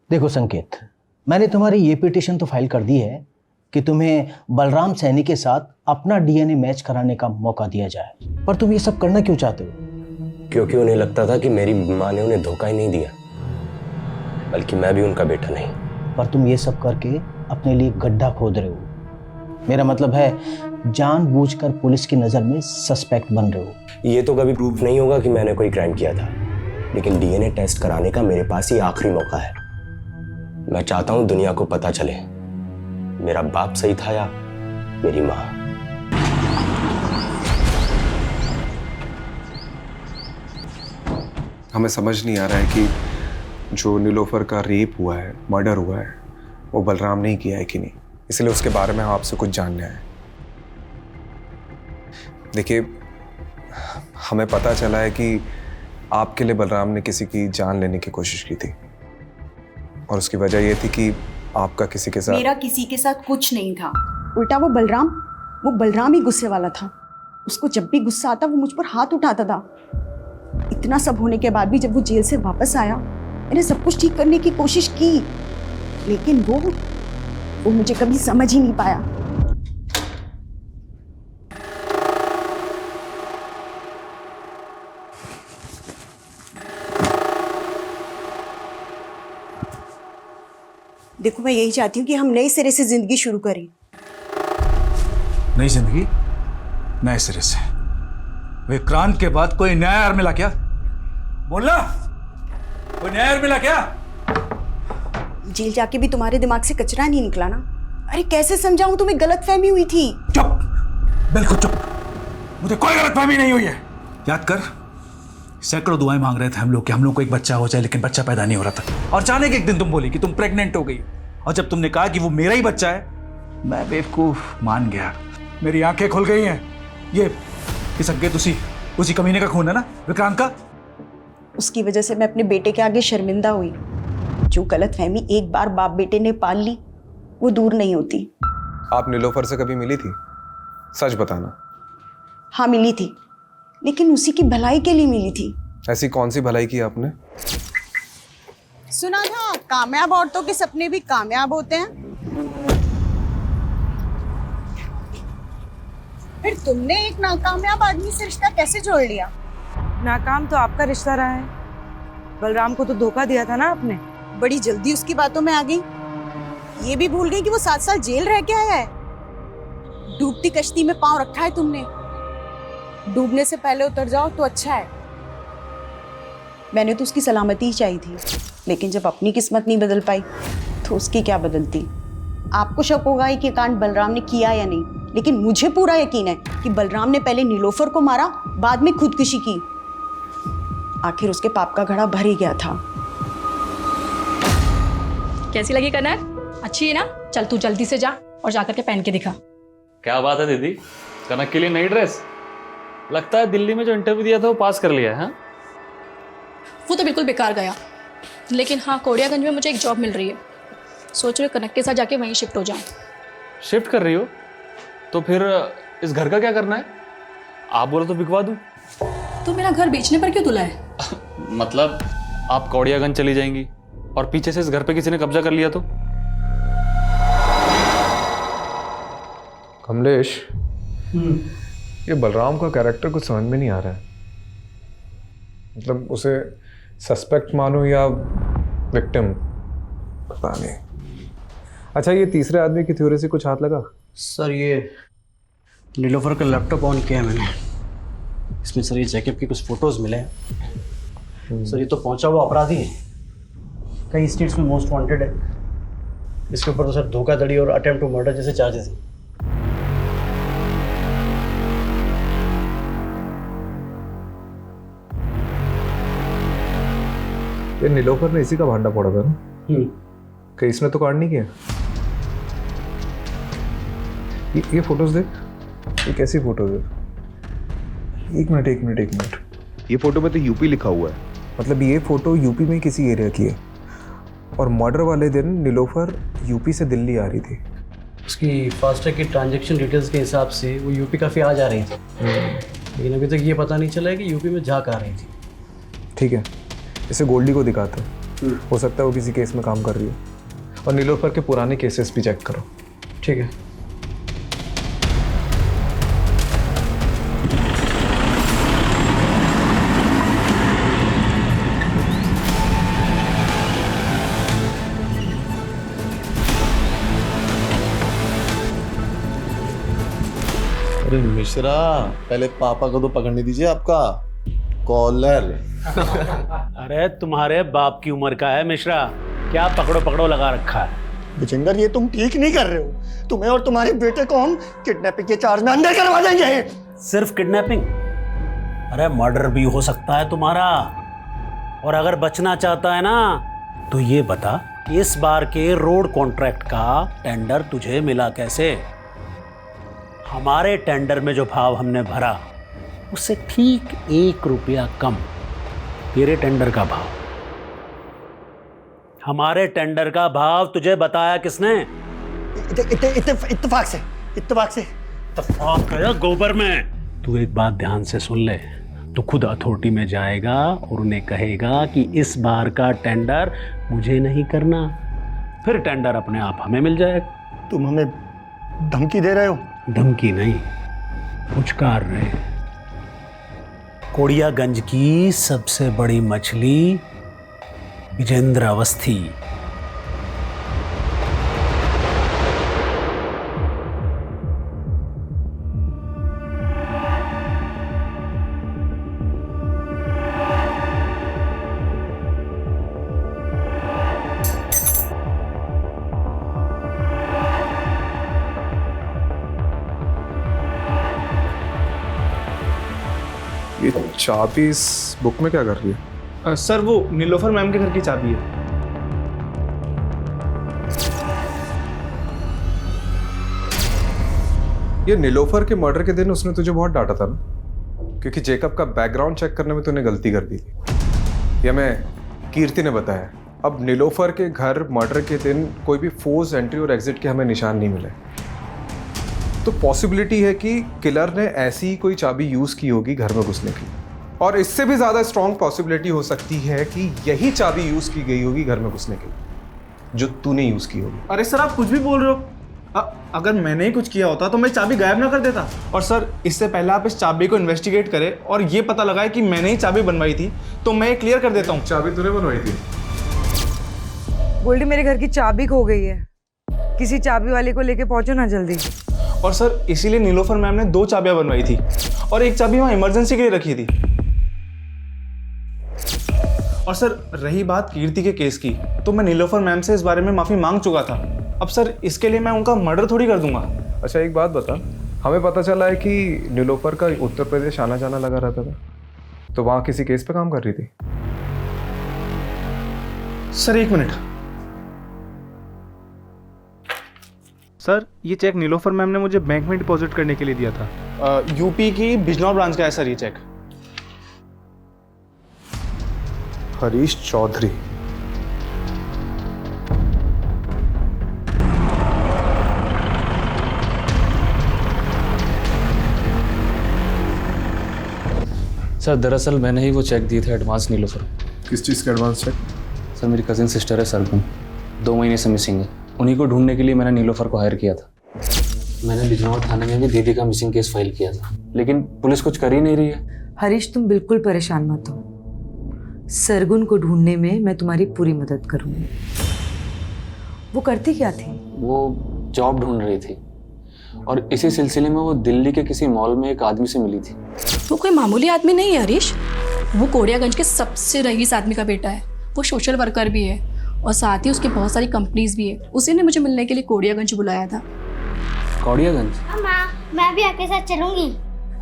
देखो संकेत, मैंने तुम्हारी ये पिटीशन तो फाइल कर दी है कि तुम्हें बलराम सैनी के साथ अपना डीएनए मैच कराने का मौका दिया जाए, पर तुम ये सब करना क्यों चाहते हो? क्योंकि उन्हें लगता था कि मेरी माँ ने उन्हें धोखा ही नहीं दिया, बल्कि मैं भी उनका बेटा नहीं। पर तुम ये सब करके अपने लिए गड्ढा खोद रहे हो। मेरा मतलब है, जानबूझकर पुलिस की नज़र में सस्पेक्ट बन रहे हो। ये तो कभी प्रूफ नहीं होगा कि मैंने कोई क्राइम किया था, लेकिन डीएनए टेस्ट कराने का मेरे पास ये आखिरी मौका है। मैं चाहता हूं दुनिया को पता चले मेरा बाप सही था या मेरी माँ। हमें समझ नहीं आ रहा है कि जो नीलोफर का रेप हुआ है, मर्डर हुआ है, वो बलराम ने किया है कि नहीं। इसलिए उसके बारे में हम आपसे कुछ जानने आए। देखिए, हमें पता चला है कि आपके लिए बलराम ने किसी की जान लेने की कोशिश की थी, और उसकी वजह ये थी कि आपका किसी के साथ। मेरा किसी के साथ कुछ नहीं था, उल्टा वो बलराम ही गुस्से वाला था। उसको जब भी गुस्सा आता वो मुझ पर हाथ उठाता था। इतना सब होने के बाद भी जब वो जेल से वापस आया, मैंने सब कुछ ठीक करने की कोशिश की, लेकिन वो मुझे कभी समझ ही नहीं पाया। देखो, मैं यही चाहती हूँ कि हम नए सिरे से जिंदगी शुरू करें। नई जिंदगी नए सिरे से? विक्रांत के बाद कोई नया यार मिला क्या? बोलना, कोई नया यार मिला क्या? जेल जाके भी तुम्हारे दिमाग से कचरा नहीं निकला ना? अरे कैसे समझाऊं, तुम्हें गलतफहमी हुई थी। चुप, बिल्कुल चुप। मुझे कोई गलतफहमी नहीं हुई है। याद कर, सैकड़ों दुआएं मांग रहे थे हम लोग को एक बच्चा हो जाए, लेकिन बच्चा पैदा नहीं हो रहा था। और अचानक एक दिन तुम बोली कि तुम प्रेग्नेंट हो गई, और जब तुमने कहा कि वो मेरा ही बच्चा है, मैं बेवकूफ मान गया। मेरी आंखें खुल गई हैं। ये संकेत उसी कमीने का खून है ना, विक्रांत का? उसकी वजह से मैं अपने बेटे के आगे शर्मिंदा हुई। जो गलतफहमी एक बार बाप बेटे ने पाल ली, वो दूर नहीं होती। आप नीलोफर से कभी मिली थी? सच बताना। हाँ, मिली थी, लेकिन उसी की भलाई के लिए मिली थी। ऐसी कौन सी भलाई की आपने? सुना था कामयाब औरतों के सपने भी कामयाब होते हैं। फिर तुमने एक नाकामयाब आदमी से रिश्ता कैसे जोड़ लिया? नाकाम तो आपका रिश्ता रहा है। बलराम को तो धोखा दिया था ना आपने। बड़ी जल्दी उसकी बातों में आ गई। ये भी भूल गई कि वो 7 साल जेल रह के आया है। डूबती कश्ती में पांव रखा है तुमने। डूबने से पहले उतर जाओ तो अच्छा है। मैंने तो उसकी सलामती ही चाहिए थी, लेकिन जब अपनी किस्मत नहीं बदल पाई तो उसकी क्या बदलती। आपको शक होगा कि कांड बलराम ने किया या नहीं, लेकिन मुझे पूरा यकीन है कि बलराम ने पहले नीलोफर को मारा, बाद में खुदकुशी की। आखिर उसके पाप का घड़ा भर ही गया था। कैसी लगी कनक? अच्छी है ना? चल तू जल्दी से जा और जाकर के पहन के दिखा। क्या बात है दीदी, कनक के लिए नई ड्रेस? लगता है दिल्ली में जो इंटरव्यू दिया था वो पास कर लिया है। वो तो बिल्कुल बेकार गया, लेकिन हाँ, कोड़ियागंज में मुझे एक जॉब मिल रही है। सोच रही हूँ कनक के साथ जाके वहीं शिफ्ट हो जाऊँ। शिफ्ट कर रही हो? तो फिर इस घर का क्या करना है? आप बोलो तो बिकवा दूँ। तू मेरा घर बेचने पर क्यों तुला है? मतलब आप कौड़ियागंज चली जाएंगी और पीछे से इस घर पे किसी ने कब्जा कर लिया तो? कमलेश, ये बलराम का कैरेक्टर कुछ समझ में नहीं आ रहा है। मतलब उसे सस्पेक्ट मानो या विक्टिम, पता नहीं। अच्छा, ये तीसरे आदमी की थ्योरी से कुछ हाथ लगा? सर ये नीलोफर का लैपटॉप ऑन किया है मैंने, इसमें सर ये जैकब की कुछ फोटोज मिले हैं। सर ये तो पहुंचा हुआ अपराधी है, कई स्टेट्स में मोस्ट वांटेड है। इसके ऊपर तो सर धोखाधड़ी और अटेम्प्ट टू मर्डर जैसे चार्जेस हैं। ये नीलोफर ने इसी का भांडा फोड़ा था ना? कहीं इसने तो कांड नहीं किया? ये फोटोज देख, ये कैसी फोटोज है? एक मिनट। ये फोटो में तो यूपी लिखा हुआ है। मतलब ये फोटो यूपी में किसी एरिया की है और मर्डर वाले दिन नीलोफर यूपी से दिल्ली आ रही थी। उसकी फास्टैग की ट्रांजैक्शन डिटेल्स के हिसाब से वो यूपी काफ़ी आ जा रही थी, लेकिन अभी तक ये पता नहीं चला है कि यूपी में जा आ रही थी। ठीक है, इसे गोल्डी को दिखाते हैं, हो सकता है वो किसी केस में काम कर रही है। और नीलोफर के पुराने केसेस भी चेक करो। ठीक है। अरे मिश्रा, पहले पापा को तो पकड़ने दीजिए आपका कॉलर। अरे तुम्हारे बाप की उम्र का है मिश्रा, क्या पकड़ो पकड़ो लगा रखा है। विजेंदर, ये तुम ठीक नहीं कर रहे हो। तुम्हें और तुम्हारे बेटे को हम किडनैपिंग के चार्ज में अंदर करवा देंगे। सिर्फ किडनैपिंग? अरे मर्डर भी हो सकता है तुम्हारा। और अगर बचना चाहता है ना तो ये बता, इस बार के रोड कॉन्ट्रैक्ट का टेंडर तुझे मिला कैसे? हमारे टेंडर में जो भाव हमने भरा उससे ठीक 1 रुपया कम तेरे टेंडर का भाव। हमारे टेंडर का भाव तुझे बताया किसने? इत्तेफाक से। इत्तेफाक है गोबर में। तू एक बात ध्यान से सुन ले, तू खुद अथॉरिटी में जाएगा और उन्हें कहेगा कि इस बार का टेंडर मुझे नहीं करना, फिर टेंडर अपने आप हमें मिल जाएगा। तुम हमें धमकी दे रहे हो? धमकी नहीं, पुचकार रहे। कोड़ियागंज की सबसे बड़ी मछली विजेंद्र अवस्थी। ये चाबी इस बुक में क्या कर रही है? सर वो नीलोफर मैम के घर की चाबी है। ये नीलोफर के मर्डर के दिन उसने तुझे बहुत डांटा था ना, क्योंकि जेकब का बैकग्राउंड चेक करने में तूने गलती कर दी थी। यह मैं कीर्ति ने बताया। अब नीलोफर के घर मर्डर के दिन कोई भी फोर्स एंट्री और एग्जिट के हमें निशान नहीं मिले, तो पॉसिबिलिटी है कि किलर ने ऐसी ही कोई चाबी यूज की होगी घर में घुसने की। और इससे भी ज्यादा स्ट्रॉन्ग पॉसिबिलिटी हो सकती है कि यही चाबी यूज की गई होगी घर में घुसने के लिए, जो तूने यूज की होगी। अरे सर, आप कुछ भी बोल रहे हो। अगर मैंने ही कुछ किया होता तो मैं चाबी गायब ना कर देता। और सर, इससे पहले आप इस चाबी को इन्वेस्टिगेट करें और ये पता लगाए कि मैंने ही चाबी बनवाई थी, तो मैं ये क्लियर कर देता हूँ। चाबी तूने बनवाई थी? गोल्डी, मेरे घर की चाबी खो गई है, किसी चाबी वाले को लेके पहुंचो ना जल्दी। और सर, इसीलिए नीलोफर मैम ने 2 चाबियां बनवाई थी और एक चाबी वहां इमरजेंसी के लिए रखी थी। और सर, रही बात कीर्ति के केस की, तो मैं नीलोफर मैम से इस बारे में माफी मांग चुका था। अब सर, इसके लिए मैं उनका मर्डर थोड़ी कर दूंगा। अच्छा, एक बात बता, हमें पता चला है कि नीलोफर का उत्तर प्रदेश आना जाना लगा रहता था, तो वहां किसी केस पे काम कर रही थी? Sir, 1 minute. सर, ये चेक नीलोफर मैम ने मुझे बैंक में डिपॉजिट करने के लिए दिया था। यूपी की बिजनौर ब्रांच का है सर ये चेक। हरीश चौधरी। सर, दरअसल मैंने ही वो चेक दिए थे एडवांस नीलोफर। किस चीज़ का एडवांस चेक? सर मेरी कजिन सिस्टर है सरगुन, 2 महीने से मिसिंग है। उन्हीं को ढूंढने के लिए मैंने नीलोफर को हायर किया था। मैंने बिजनौर थाने में भी दीदी का मिसिंग केस फाइल किया था, लेकिन पुलिस कुछ कर ही नहीं रही है। हरीश, तुम बिल्कुल परेशान मत हो। सरगुन को ढूंढने में मैं तुम्हारी पूरी मदद करूंगी। वो करती क्या थी? वो जॉब ढूंढ रही थी और इसी सिलसिले में वो दिल्ली के किसी मॉल में एक आदमी से मिली थी। वो कोई मामूली आदमी नहीं है हरीश, वो कोड़ियागंज के सबसे रईस आदमी का बेटा है। वो सोशल वर्कर भी है और साथ ही उसकी बहुत सारी कंपनीज भी है। उसी ने मुझे मिलने के लिए कोड़ियागंज बुलाया था। कोड़ियागंज? माँ, मैं भी आपके साथ चलूंगी।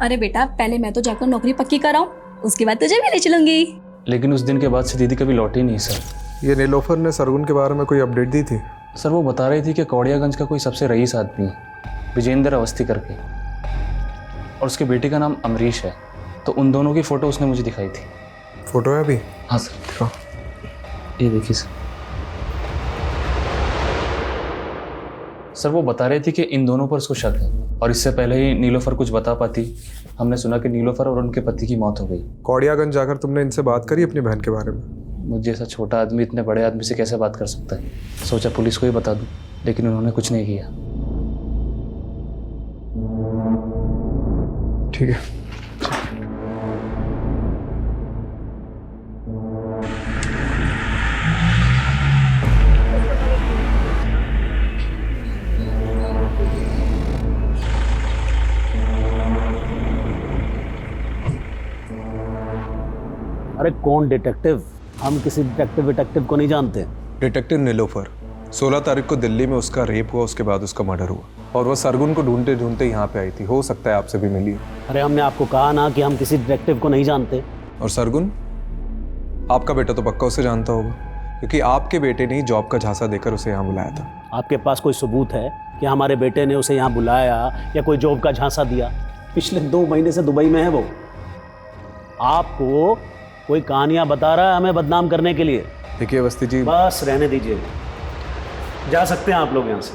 अरे बेटा, पहले मैं तो जाकर नौकरी पक्की कराऊं, उसके बाद तुझे भी ले चलूंगी। लेकिन उस दिन के बाद से दीदी कभी लौटी नहीं सर। ये नीलोफर ने सरगुन के बारे में कोई अपडेट दी थी? सर वो बता रही थी कि कोड़ियागंज का कोई सबसे रईस आदमी है, विजेंद्र अवस्थी करके, और उसके बेटे का नाम अमरीश है। तो उन दोनों की फ़ोटो उसने मुझे दिखाई थी। फ़ोटो है अभी? हाँ सर दिखाओ। ये देखिए सर, वो बता रहे थे कि इन दोनों पर उसको शक है, और इससे पहले ही नीलोफर कुछ बता पाती, हमने सुना कि नीलोफर और उनके पति की मौत हो गई। कोड़ियागंज जाकर तुमने इनसे बात करी अपनी बहन के बारे में? मुझे जैसा छोटा आदमी इतने बड़े आदमी से कैसे बात कर सकता है? सोचा पुलिस को ही बता दूं, लेकिन उन्होंने कुछ नहीं किया। ठीक है। अरे कौन डिटेक्टिव? हम किसी डिटेक्टिव को नहीं जानते। डिटेक्टिव नीलोफर। 16 तारीख को दिल्ली में उसका रेप हुआ, उसके बाद उसका मर्डर हुआ, और वो सरगुन को ढूंढते ढूंढते यहाँ पे आई थी। हो सकता है आपसे भी मिली। अरे हमने आपको कहा ना कि हम किसी डिटेक्टिव को नहीं जानते। और सरगुन, आपका बेटा तो पक्का उसे जानता होगा, क्योंकि आपके बेटे ने ही जॉब का झांसा देकर उसे यहाँ बुलाया था। आपके पास कोई सबूत है कि हमारे बेटे ने उसे यहाँ बुलाया या कोई जॉब का झांसा दिया? पिछले 2 महीने से दुबई में है वो। आपको कोई कहानियां बता रहा है हमें बदनाम करने के लिए। देखिए अवस्थी जी, बस रहने दीजिए, जा सकते हैं आप लोग यहाँ से।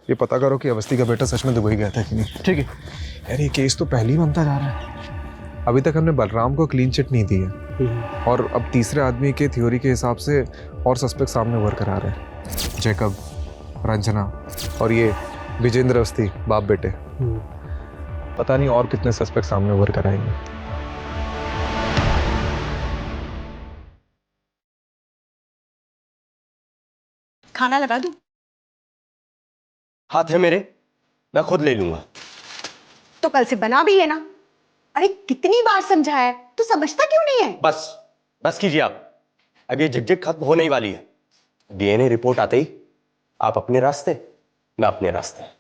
ये पता करो कि अवस्थी का बेटा सच में दुबई गया था कि नहीं। ठीक है यार, ये केस तो पहले ही बनता जा रहा है। अभी तक हमने बलराम को क्लीन चिट नहीं दी है, और अब तीसरे आदमी के थ्योरी के हिसाब से और सस्पेक्ट सामने उभर कर आ रहे हैं। जैकब, रंजना और ये विजेंद्र अवस्थी, बाप बेटे। पता नहीं और कितने सस्पेक्ट सामने उभर कर आएंगे। खाना लगा दूं? हाथ है मेरे, मैं खुद ले लूंगा। तो कल से बना भी है ना। अरे कितनी बार समझाया है, तू समझता क्यों नहीं है? बस कीजिए आप। अब ये झिकझिक खत्म होने ही वाली है। डीएनए रिपोर्ट आते ही आप अपने रास्ते, मैं अपने रास्ते।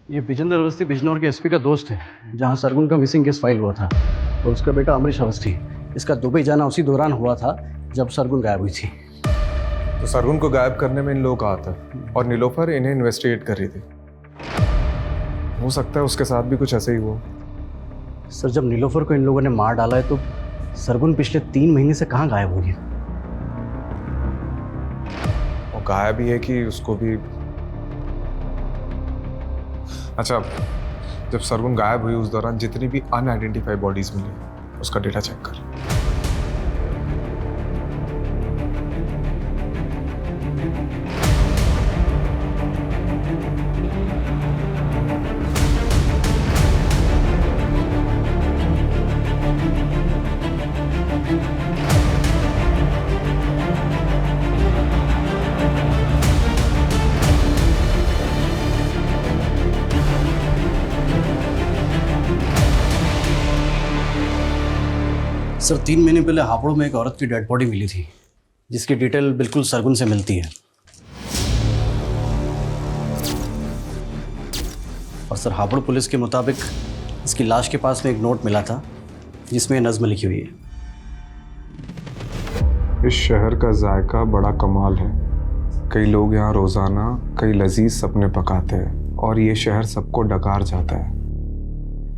ये विजेंद्र अवस्थी बिजनौर के एसपी का दोस्त है, जहां सरगुन का मिसिंग केस फाइल हुआ था, और उसका बेटा अमरीश अवस्थी। इसका दुबई जाना उसी दौरान हुआ था जब सरगुन गायब हुई थी। तो सरगुन को गायब करने में इन लोगों का हाथ है, और नीलोफर इन्हें इन्वेस्टिगेट कर रही थी। हो सकता है उसके साथ भी कुछ ऐसे ही हुआ। सर, जब नीलोफर को इन लोगों ने मार डाला है तो सरगुन पिछले 3 महीने से कहाँ गायब हो गई? वो गायब ही है कि उसको भी। अच्छा, जब सरगुन गायब हुई उस दौरान जितनी भी अनआइडेंटिफाइड बॉडीज मिली, उसका डेटा चेक कर। सर, 3 महीने पहले हापुड़ में एक औरत की डेड बॉडी मिली थी, जिसकी डिटेल बिल्कुल सरगुन से मिलती है। और सर, हापुड़ पुलिस के मुताबिक इसकी लाश के पास में एक नोट मिला था जिसमें नज़्म लिखी हुई है। इस शहर का जायका बड़ा कमाल है। कई लोग यहाँ रोज़ाना कई लजीज सपने पकाते हैं, और ये शहर सबको डकार जाता है।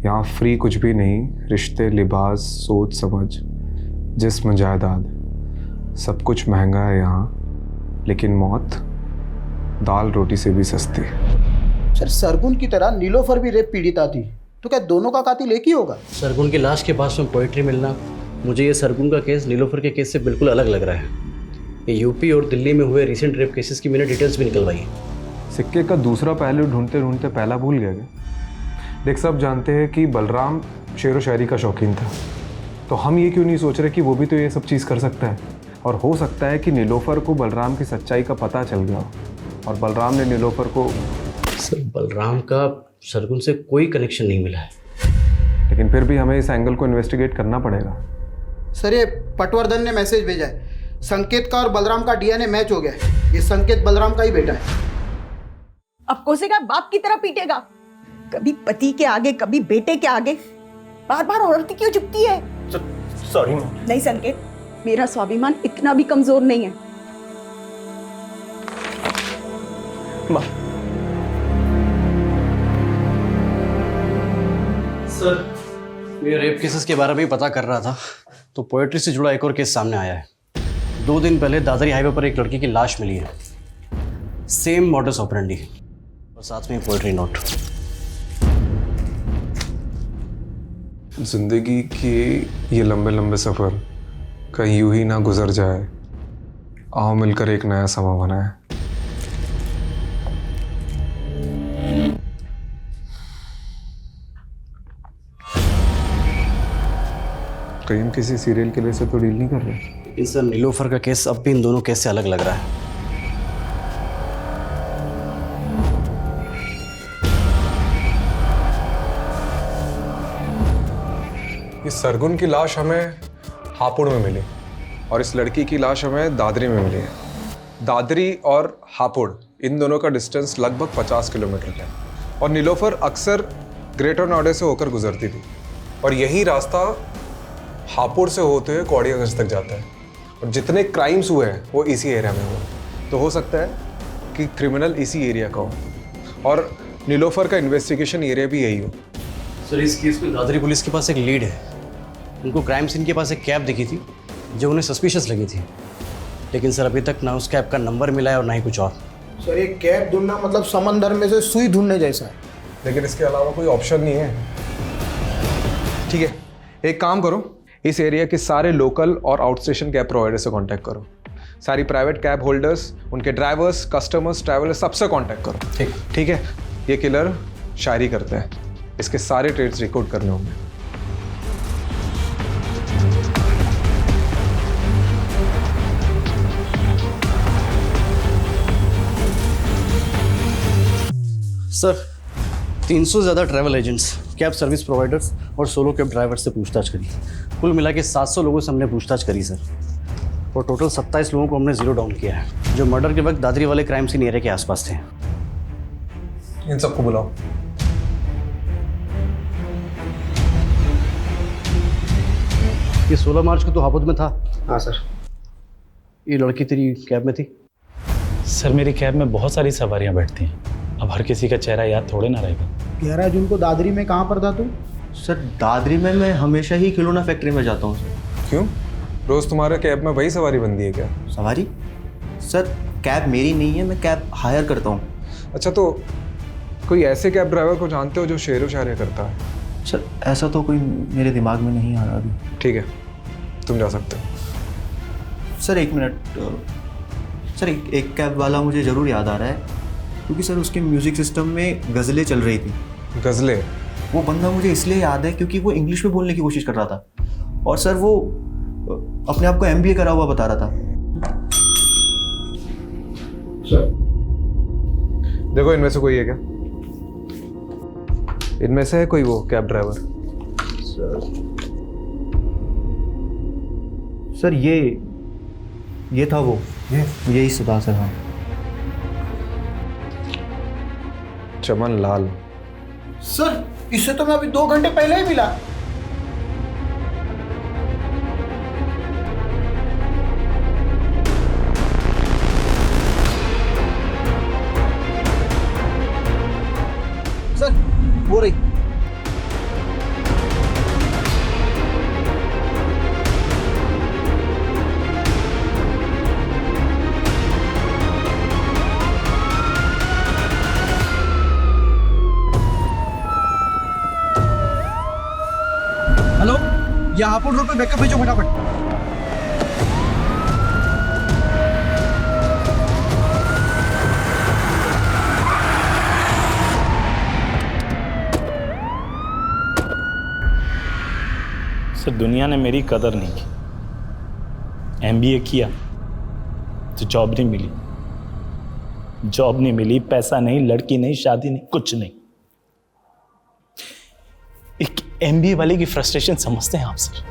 यहाँ फ्री कुछ भी नहीं, रिश्ते, लिबास, सोच समझ, जिस्म, जायदाद, सब कुछ महंगा है यहाँ, लेकिन मौत दाल रोटी से भी सस्ती। सर सरगुन की तरह नीलोफर भी रेप पीड़िता थी, तो क्या दोनों का कातिल एक ही होगा? सरगुन की लाश के पास में पोइट्री मिलना, मुझे ये सरगुन का केस नीलोफर के केस से बिल्कुल अलग लग रहा है। ये यूपी और दिल्ली में हुए रिसेंट रेप केसेस की मैंने डिटेल्स भी निकलवाई है। सिक्के का दूसरा पहलू ढूंढते ढूंढते पहला भूल गया क्या? देख, सब जानते हैं कि बलराम शेर व शायरी का शौकीन था, तो हम ये क्यों नहीं सोच रहे कि वो भी तो ये सब चीज़ कर सकता है, और हो सकता है कि नीलोफर को बलराम की सच्चाई का पता चल गया और बलराम ने नीलोफर को। सर बलराम का सरगुन से कोई कनेक्शन नहीं मिला है, लेकिन फिर भी हमें इस एंगल को इन्वेस्टिगेट करना पड़ेगा। सर ये पटवर्धन ने मैसेज भेजा है, संकेत का और बलराम का डीएनए मैच हो गया है, ये संकेत बलराम का ही बेटा है। अब कोसेगा बाप की तरह पीटेगा, कभी पति के आगे कभी बेटे के आगे, बार बार औरत क्यों झुकती है? सॉरी नहीं संकेत, मेरा स्वाभिमान इतना भी कमजोर नहीं है। सर मैं रेप केसेस के बारे में ही पता कर रहा था तो पोएट्री से जुड़ा एक और केस सामने आया है। 2 दिन पहले दादरी हाईवे पर एक लड़की की लाश मिली है, सेम मॉडस ऑपरेंडी और साथ में पोएट्री नोट। जिंदगी के ये लंबे लंबे सफ़र कहीं यूं ही ना गुजर जाए, आओ मिलकर एक नया समा बनाए। कहीं हम किसी सीरियल किलर से तो डील नहीं कर रहे। लेकिन सर नीलोफर का केस अब भी इन दोनों केस से अलग लग रहा है। इस सरगुन की लाश हमें हापुड़ में मिली और इस लड़की की लाश हमें दादरी में मिली है। दादरी और हापुड़ इन दोनों का डिस्टेंस लगभग 50 किलोमीटर है और नीलोफर अक्सर ग्रेटर नोएडा से होकर गुजरती थी और यही रास्ता हापुड़ से होते हुए कौड़ियागंज तक जाता है और जितने क्राइम्स हुए हैं वो इसी एरिया में हुए। तो हो सकता है कि क्रिमिनल इसी एरिया का हो और नीलोफर का इन्वेस्टिगेशन एरिया भी यही हो। सर इस केस में दादरी पुलिस के पास एक लीड है। उनको क्राइम सीन के पास एक कैब दिखी थी जो उन्हें सस्पिशियस लगी थी, लेकिन सर अभी तक ना उस कैब का नंबर मिला है और ना ही कुछ और। सर ये कैब ढूंढना मतलब समंदर में से सुई ढूंढने जैसा है, लेकिन इसके अलावा कोई ऑप्शन नहीं है। ठीक है, एक काम करो, इस एरिया के सारे लोकल और आउट स्टेशन कैब प्रोवाइडर से कांटेक्ट करो। सारी प्राइवेट कैब होल्डर्स, उनके ड्राइवर्स, कस्टमर्स, ट्रैवलर्स सबसे कांटेक्ट करो। ठीक है। ये किलर शायरी करते हैं, इसके सारे ट्रेड्स रिकॉर्ड करने होंगे। सर 300 से ज़्यादा travel agents, cab service providers और सोलो कैब ड्राइवर से पूछताछ करी। कुल मिला के 700 लोगों से हमने पूछताछ करी सर, और टोटल 27 लोगों को हमने जीरो डाउन किया है जो मर्डर के वक्त दादरी वाले क्राइम सीन एरिया के आसपास थे। इन सबको बुलाओ। ये 16 मार्च को तो हापुड़ में था। हाँ सर। ये लड़की तेरी कैब में थी? सर मेरी कैब में बहुत सारी सवारियां बैठती हैं, अब हर किसी का चेहरा याद थोड़े ना रहेगा। 11 जून को दादरी में कहाँ पर था तू? सर दादरी में मैं हमेशा ही खिलौना फैक्ट्री में जाता हूँ सर। क्यों? रोज तुम्हारे कैब में वही सवारी बनती है क्या? सवारी? सर कैब मेरी नहीं है, मैं कैब हायर करता हूँ। अच्छा, तो कोई ऐसे कैब ड्राइवर को जानते हो जो शेर व शायरी करता है? सर ऐसा तो कोई मेरे दिमाग में नहीं आ रहा अभी। ठीक है, तुम जा सकते हो। सर 1 मिनट सर, एक कैब वाला मुझे ज़रूर याद आ रहा है, क्योंकि सर उसके म्यूज़िक सिस्टम में गज़लें चल रही थी। गज़लें? वो बंदा मुझे इसलिए याद है क्योंकि वो इंग्लिश में बोलने की कोशिश कर रहा था और सर वो अपने आप को MBA करा हुआ बता रहा था। सर देखो, इनमें से कोई है क्या? इनमें से है कोई वो कैब ड्राइवर? सर ये था वो, यही सुधा सर। हाँ चमन लाल। सर इससे तो मैं अभी 2 घंटे पहले ही मिला। सर वो रही। ये हापुड़ रोड पे बैकअप भेजो फटाफट। सर दुनिया ने मेरी कदर नहीं की। एमबीए किया तो जॉब नहीं मिली, जॉब नहीं मिली, पैसा नहीं, लड़की नहीं, शादी नहीं, कुछ नहीं। एक एमबीए वाले की फ्रस्ट्रेशन समझते हैं आप सर?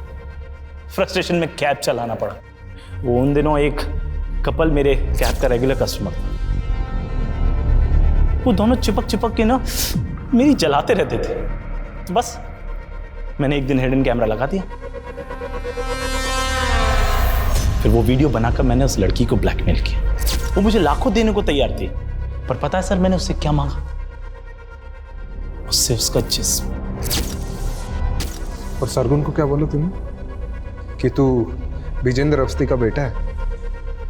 फ्रस्ट्रेशन में कैब चलाना पड़ा। वो उन दिनों एक कपल मेरे कैब का रेगुलर कस्टमर था। वो दोनों चिपक के ना मेरी जलाते रहते थे। तो बस मैंने एक दिन हिडन कैमरा लगा दिया। फिर वो वीडियो बनाकर मैंने उस लड़की को ब्लैकमेल किया। वो मुझे लाखों देने को तैयार थी, पर पता है सर मैंने उससे क्या मांगा? उससे उसका जिस्म। और सरगुन को क्या बोला तूने कि तू विजेंद्र अवस्थी का बेटा है?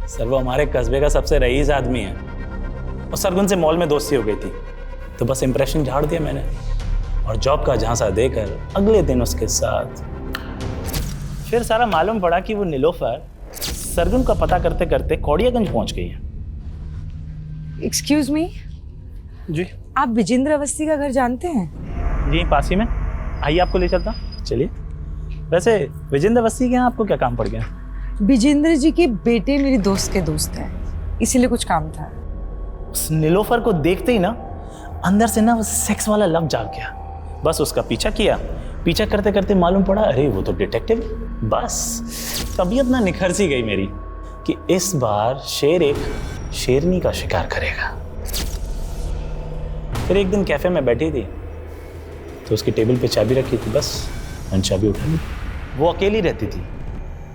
सर वो हमारे कस्बे का सबसे रईस आदमी है और सरगुन से मॉल में दोस्ती हो गई थी, तो बस इंप्रेशन झाड़ दिया मैंने और जॉब का झांसा देकर अगले दिन उसके साथ। फिर सारा मालूम पड़ा कि वो नीलोफर सरगुन का पता करते करते कौड़ियागंज पहुंच गई है। एक्सक्यूज मी जी, आप विजेंद्र अवस्थी का घर जानते हैं? जी पास ही में, आइए आपको ले चलता। चलिए। वैसे विजेंद्र अवस्थी के यहाँ आपको क्या काम पड़ गया? विजेंद्र जी के बेटे मेरी दोस्त के दोस्त हैं, इसीलिए कुछ काम था। उस नीलोफर को देखते ही ना अंदर से ना वो सेक्स वाला लव जाग गया। बस उसका पीछा किया, पीछा करते करते मालूम पड़ा अरे वो तो डिटेक्टिव। बस तबीयत ना निखर सी गई मेरी कि इस बार शेर एक शेरनी का शिकार करेगा। फिर एक दिन कैफे में बैठी थी तो उसकी टेबल पे चाबी रखी थी, बस मैंने चाबी उठा ली। वो अकेली रहती थी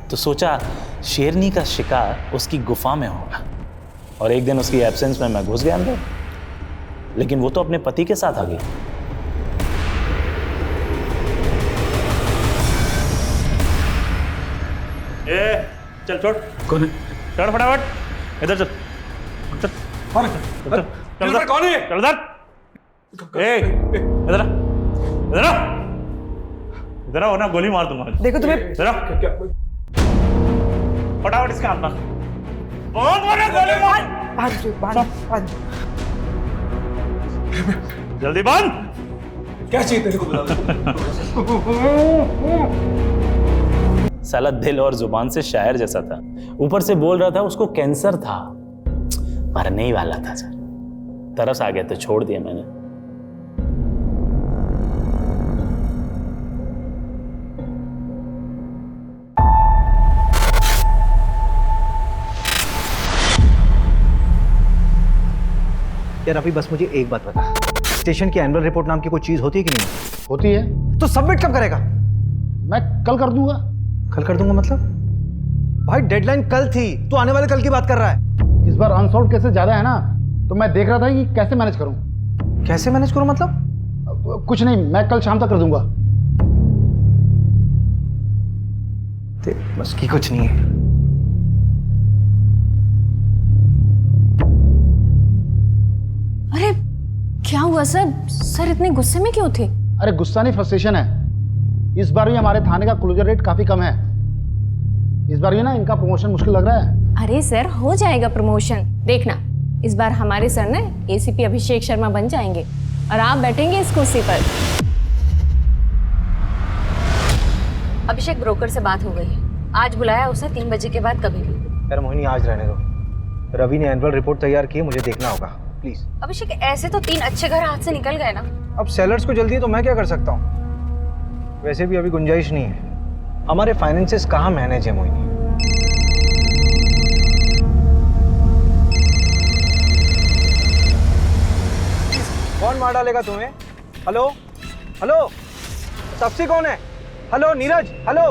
तो सोचा शेरनी का शिकार उसकी गुफा में होगा, और एक दिन उसकी एब्सेंस में मैं घुस गया अंदर, लेकिन वो तो अपने पति के साथ आ गई। ए, चल छोड़। कौन है? चढ़ फटाफट, इधर चल। चल कौन है? चल इधर। कौन है? चल इधर। ए, इधर आ, इधर आ, इधर आओ ना, गोली मार दूंगा। देखो तुम्हें इधर आ। फटाफट इसके हाथ में गोली मार। जल्दी बंद। क्या चाहिए तेरे को? साला दिल और जुबान से शायर जैसा था, ऊपर से बोल रहा था उसको कैंसर था, मरने ही वाला था सर। तरस आ गया तो छोड़ दिया मैंने। यार अभी बस मुझे एक बात बता, स्टेशन की एनुअल रिपोर्ट नाम की कोई चीज होती है कि नहीं? होती है। तो सबमिट कब करेगा? मैं कल कर दूंगा। कल कर दूंगा मतलब? भाई डेडलाइन कल थी, तू आने वाले कल की बात कर रहा है। इस बार अनसॉल्व केसेस ज्यादा है ना, तो मैं देख रहा था कि कैसे मैनेज करूं। कैसे मैनेज करूं मतलब? कुछ नहीं, मैं कल शाम तक कर दूंगा। बस की कुछ नहीं है। अरे क्या हुआ सर? सर इतने गुस्से में क्यों थे? अरे गुस्सा नहीं, फ्रस्ट्रेशन है। इस बार भी हमारे थाने का क्लोजर रेट काफी कम है। इस बार भी ना इनका प्रमोशन मुश्किल लग रहा है। अरे सर हो जाएगा प्रमोशन, देखना इस बार हमारे सर ना एसीपी अभिषेक शर्मा बन जाएंगे और आप बैठेंगे इस कुर्सी पर। अभिषेक ब्रोकर से बात हो गई है, आज बुलाया उसे 3 बजे के बाद कभी भी। यार मोहिनी आज रहने दो, रवि ने एनुअल रिपोर्ट तैयार की है, मुझे देखना होगा प्लीज। अभिषेक ऐसे तो 3 अच्छे घर हाथ से निकल गए ना। अब सेलर्स को जल्दी है तो मैं क्या कर सकता हूँ? वैसे भी अभी गुंजाइश नहीं है, हमारे फाइनेंसेस कहाँ मैनेज है मोहिनी। कौन मार डालेगा तुम्हें? हेलो हेलो, तपसी कौन है? Hello Neeraj, hello.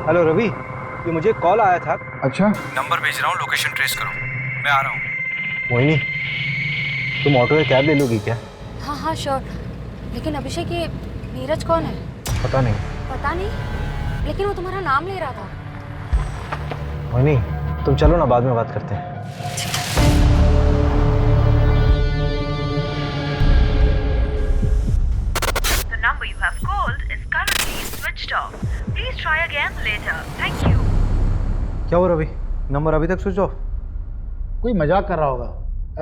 Hello Ravi, ये मुझे कॉल आया था। अच्छा, नंबर भेज रहा हूँ, लोकेशन ट्रेस करो, मैं आ रहा हूँ। मोहिनी तुम ऑटो या कैब ले लोगी क्या? हाँ हाँ श्योर, लेकिन अभिषेक ये नीरज कौन है? पता नहीं। पता नहीं, लेकिन वो तुम्हारा नाम ले रहा था। मोहिनी तुम चलो ना, बाद में बात करते हैं। called is currently switched off. Please try again later. Thank you. क्या हो रवि, नंबर अभी तक स्विच ऑफ? कोई मजाक कर रहा होगा,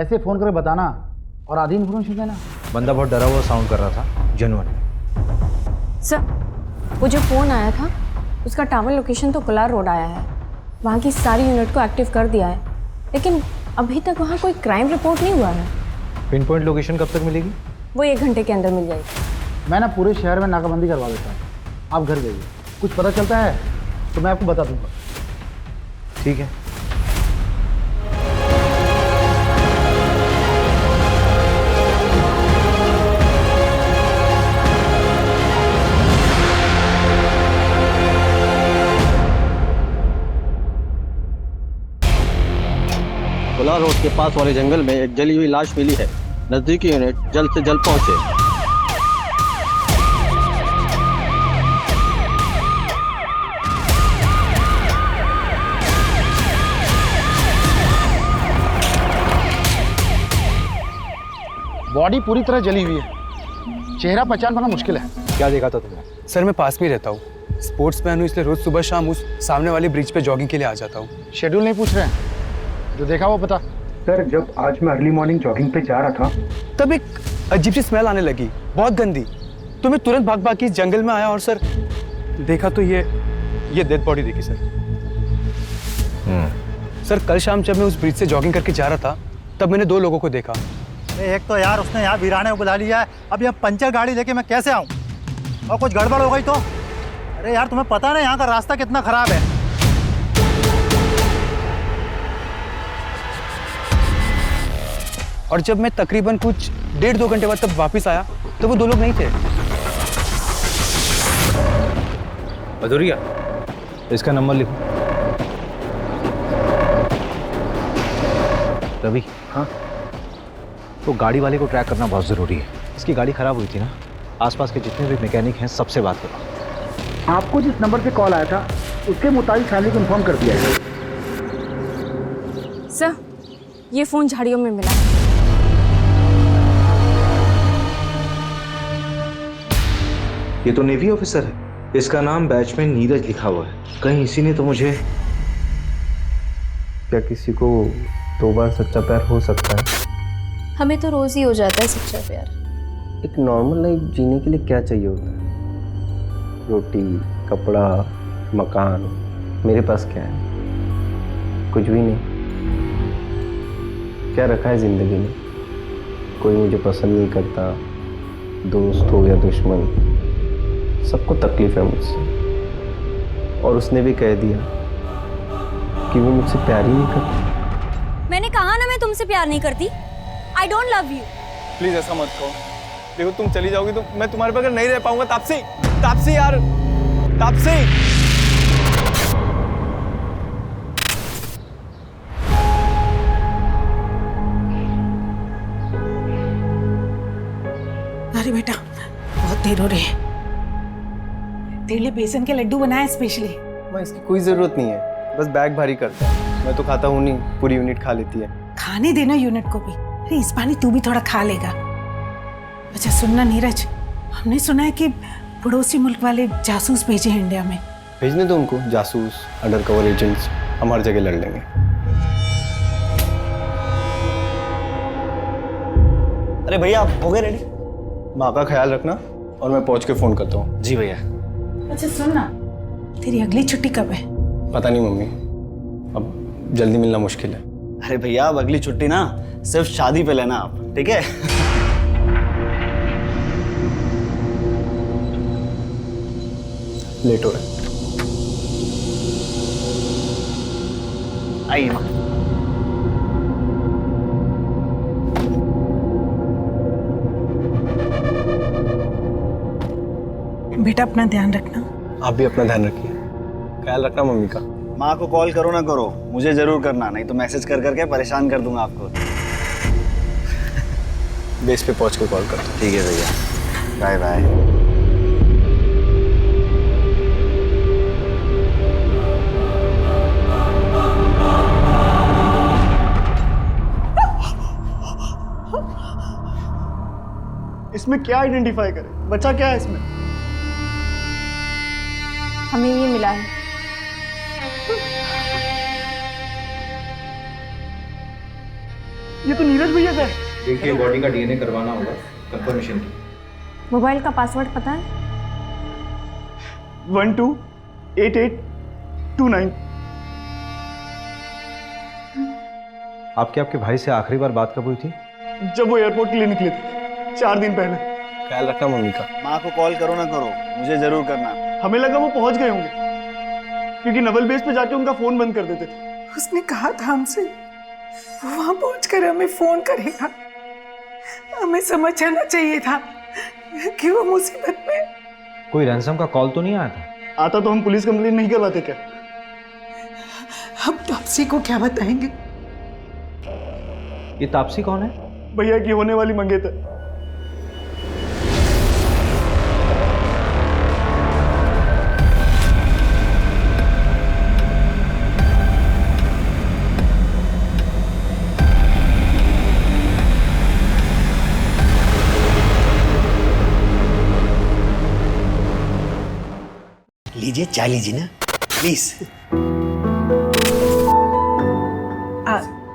ऐसे फोन करके बताना और आधी इन्फॉर्मेशन देना। बंदा बहुत डरा हुआ साउंड कर रहा था, जेन्युइन। सर, वो जो फ़ोन आया था उसका टावर लोकेशन तो कोलार रोड आया है। वहाँ की सारी यूनिट को एक्टिव कर दिया है, लेकिन अभी तक वहाँ कोई क्राइम रिपोर्ट नहीं हुआ है। पिन पॉइंट लोकेशन कब तक मिलेगी? वो 1 घंटे के अंदर मिल जाएगी। मैं ना पूरे शहर में नाकाबंदी करवा देता हूँ, आप घर जाइए, कुछ पता चलता है तो मैं आपको बता दूंगा। ठीक है। कोलार रोड के पास वाले जंगल में एक जली हुई लाश मिली है। नजदीकी यूनिट जल्द से जल्द पहुंचे। बॉडी पूरी तरह जली हुई है, चेहरा पहचान पाना मुश्किल है। क्या देखा था तुमने? सर मैं पास में ही रहता हूँ, स्पोर्ट्स मैन हूँ, इसलिए रोज सुबह शाम उस सामने वाली ब्रिज पे जॉगिंग के लिए आ जाता हूँ। शेड्यूल नहीं पूछ रहे हैं, जो देखा वो पता। सर जब आज मैं अर्ली मॉर्निंग जॉगिंग पे जा रहा था तब एक अजीब सी स्मेल आने लगी, बहुत गंदी। तो मैं तुरंत भाग भाग के इस जंगल में आया और सर देखा तो ये डेड बॉडी देखी सर। सर कल शाम जब मैं उस ब्रिज से जॉगिंग करके जा रहा था तब मैंने 2 लोगों को देखा। एक तो यार उसने यहाँ वीराने को बुला लिया है, अब यहाँ पंचर गाड़ी लेके मैं कैसे आऊँ? और कुछ गड़बड़ हो गई तो? अरे यार तुम्हें पता नहीं यहाँ का रास्ता कितना खराब है। और जब मैं तकरीबन कुछ 1.5-2 घंटे बाद तब वापस आया तो वो 2 लोग नहीं थे। अधूरिया, इसका नंबर लिखो। रवि, हाँ, तो गाड़ी वाले को ट्रैक करना बहुत ज़रूरी है। इसकी गाड़ी ख़राब हुई थी ना, आसपास के जितने भी मैकेनिक हैं सबसे बात करो। आपको जिस नंबर पे कॉल आया था उसके मुताबिक फैमिली को इन्फॉर्म कर दिया है। सर, ये फ़ोन झाड़ियों में मिला। ये तो नेवी ऑफिसर है, इसका नाम बैचमैन नीरज लिखा हुआ है। कहीं इसी ने तो मुझे। क्या किसी को 2 बार सच्चा प्यार हो सकता है? हमें तो रोज़ ही हो जाता है सच्चा प्यार। एक नॉर्मल लाइफ जीने के लिए क्या चाहिए होता है? रोटी, कपड़ा, मकान। मेरे पास क्या है? कुछ भी नहीं। क्या रखा है ज़िंदगी में? कोई मुझे पसंद नहीं करता, दोस्त हो या दुश्मन, सबको तकलीफ है मुझसे। और उसने भी कह दिया कि वो मुझसे प्यार ही नहीं करती। मैंने कहा ना मैं तुमसे प्यार नहीं करती। I don't love you. Please ऐसा मत कहो। देखो तुम चली जाओगी तो मैं तुम्हारे बगैर नहीं रह पाऊंगा। तापसी, तापसी यार, तापसी। अरे बेटा, बहुत देर हो रही है। तेरे लिए बेसन के लड्डू बनाए स्पेशली। मैं इसकी कोई जरूरत नहीं है, बस बैग भारी करता है। मैं तो खाता हूँ नहीं, पूरी यूनिट खा लेती है। खाने देना यूनिट को भी। अरे इस बार तू भी थोड़ा खा लेगा। अच्छा सुनना नीरज, हमने सुना है कि पड़ोसी मुल्क वाले जासूस भेजे हैं इंडिया में। भेजने दो उनको, जासूस, अंडर कवर एजेंट्स, हम हर जगह लड़ लेंगे। अरे भैया आप हो गए रेडी? माँ का ख्याल रखना और मैं पहुंच के फोन करता हूँ। जी भैया। अच्छा सुनना, तेरी अगली छुट्टी कब है? पता नहीं मम्मी, अब जल्दी मिलना मुश्किल है। अरे भैया अब अगली छुट्टी ना सिर्फ शादी पे लेना आप, ठीक है? लेट हो रहा है। आइए माँ। बेटा अपना ध्यान रखना। आप भी अपना ध्यान रखिए, ख्याल रखना मम्मी का। माँ को कॉल करो ना करो, मुझे जरूर करना, नहीं तो मैसेज कर करके परेशान कर दूंगा आपको। बेस पे पहुंच के कॉल करता हूँ। ठीक है भैया, बाय बाय। इसमें क्या आइडेंटिफाई करें? बचा क्या है इसमें? हमें ये मिला है। ये तो नीरज भैया का है। देखिए बॉडी का डीएनए करवाना होगा कंफर्मेशन की। मोबाइल का पासवर्ड पता है? 128829। आपके भाई से आखिरी बार बात कब हुई थी? जब वो एयरपोर्ट के लिए निकले थे 4 दिन पहले। ख्याल रखना मम्मी का। माँ को कॉल करो ना करो, मुझे जरूर करना। हमें लगा वो पहुंच गए होंगे, क्योंकि नवल बेस पे जाके उनका फोन बंद कर देते थे। उसने कहा था हमसे वो वहां पहुंचकर हमें फोन करेगा। हमें समझ जाना चाहिए था कि वो मुसीबत में। कोई रैंसम का कॉल तो नहीं आया था? आता तो हम पुलिस कंप्लेंट नहीं करवाते क्या? हम तापसी को क्या बताएंगे? ये तापसी कौन है? भैया की होने वाली मंगेतर। लीजिए चाय लीजिए ना प्लीज।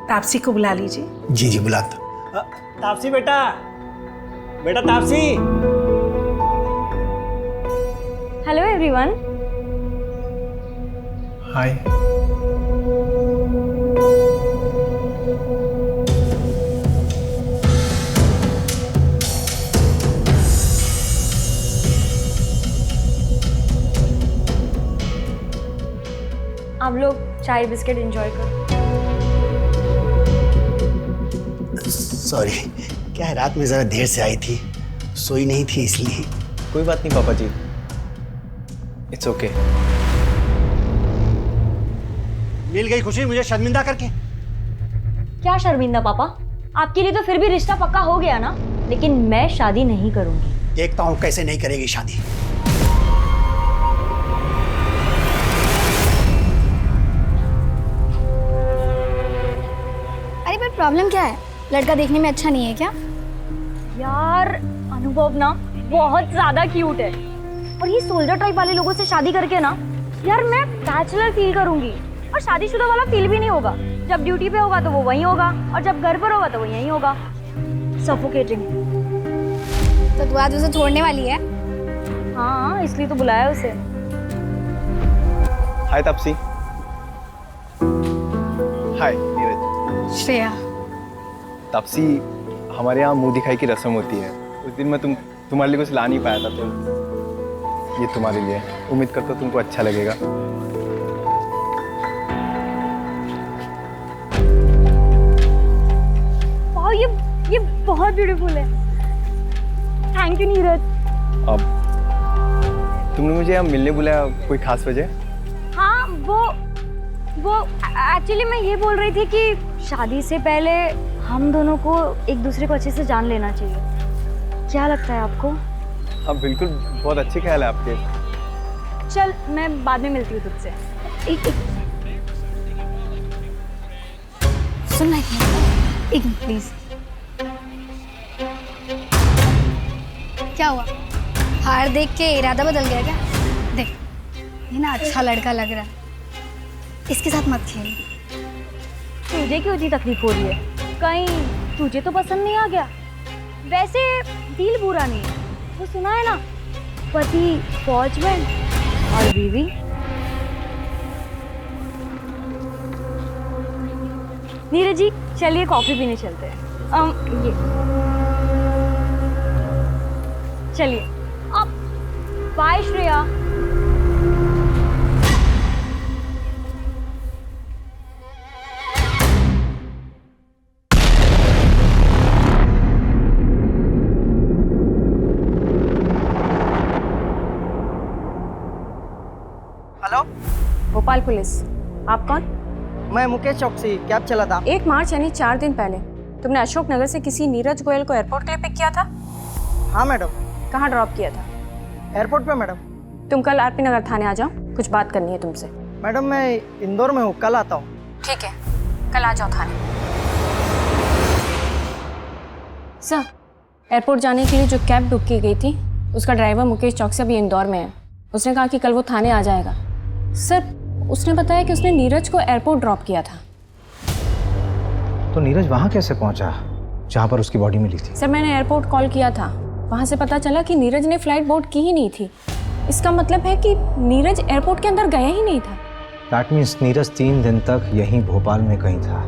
तापसी को बुला लीजिए। जी जी बुलाता। तापसी बेटा, बेटा तापसी। Hello everyone. हाय। आप लोग चाय बिस्किट एंजॉय करो। सॉरी, क्या है रात में जरा देर से आई थी, सोई नहीं थी इसलिए। कोई बात नहीं पापा जी, इट्स ओके। मिल गई खुशी मुझे शर्मिंदा करके। क्या शर्मिंदा पापा? आपके लिए तो फिर भी रिश्ता पक्का हो गया ना, लेकिन मैं शादी नहीं करूंगी। देखता हूँ कैसे नहीं करेगी शादी। अरे पर प्रॉब्लम क्या है? लड़का देखने में अच्छा नहीं है क्या? यार अनुभव ना बहुत ज्यादा क्यूट है, और ये सोल्जर टाइप वाले लोगों से शादी करके ना यार मैं बैचलर फील करूंगी, और शादीशुदा वाला फील भी नहीं होगा। जब ड्यूटी पे होगा तो वो वहीं होगा, और जब घर पर होगा तो वो यहीं होगा। सफोकेटिंग। तो तू आज उसे छोड़ने वाली है? हाँ, इसलिए तो बुलाया उसे। हाय तापसी। हाय नीरज। श्रेया। तापसी, हमारे यहाँ मुंह दिखाई की रस्म होती है। उस दिन मैं तुम्हारे लिए कुछ ला नहीं पाया था, तो ये तुम्हारे लिए। उम्मीद करता हूँ तुमको अच्छा लगेगा। वाह, ये बहुत ब्यूटीफुल है। Thank you Neeraj. अब तुमने मुझे यहाँ मिलने बुलाया, कोई खास वजह? हाँ, वो एक्चुअली मैं ये बोल रही थी कि शादी से पहले हम दोनों को एक दूसरे को अच्छे से जान लेना चाहिए। क्या लगता है आपको? हाँ बिल्कुल, बहुत अच्छे ख्याल है आपके। चल मैं बाद में मिलती हूँ तुझसे। एक सुन ना, एक मिनट प्लीज। क्या हुआ? हार देख के इरादा बदल गया क्या? देख, ये ना अच्छा लड़का लग रहा है, इसके साथ मत खेल। तुझे क्यों इतनी तकलीफ हो रही है? कहीं तुझे तो पसंद नहीं आ गया? वैसे दिल बुरा नहीं है, वो सुना है ना, पति फौजमैन और बीवी। नीरज जी चलिए कॉफी पीने चलते हैं। ये चलिए अब। Bye Shreya. Hello, Bhopal police. आप कौन? मैं मुकेश चौकसी, कैब चला था। 1 मार्च यानी 4 दिन पहले तुमने अशोक नगर से किसी नीरज गोयल को एयरपोर्ट के लिए पिक किया था? हाँ मैडम। कहाँ ड्रॉप किया था? एयरपोर्ट पे मैडम। तुम कल आरपी नगर थाने आ जाओ, कुछ बात करनी है तुमसे। मैडम मैं इंदौर में हूँ, कल आता हूँ। ठीक है, कल आ जाओ थाने। सर, एयरपोर्ट जाने के लिए जो कैब बुक की गई थी उसका ड्राइवर मुकेश चौकसी अभी इंदौर में है, उसने कहा कि कल वो थाने आ जाएगा। सर, उसने बताया कि उसने नीरज को एयरपोर्ट ड्रॉप किया था। तो नीरज वहाँ कैसे पहुँचा जहाँ पर उसकी बॉडी मिली थी? सर, मैंने एयरपोर्ट कॉल किया था, वहाँ से पता चला कि नीरज ने फ्लाइट बोर्ड की ही नहीं थी। इसका मतलब है कि नीरज एयरपोर्ट के अंदर गया ही नहीं था। दैट मीन्स नीरज 3 दिन तक यहीं भोपाल में कहीं था।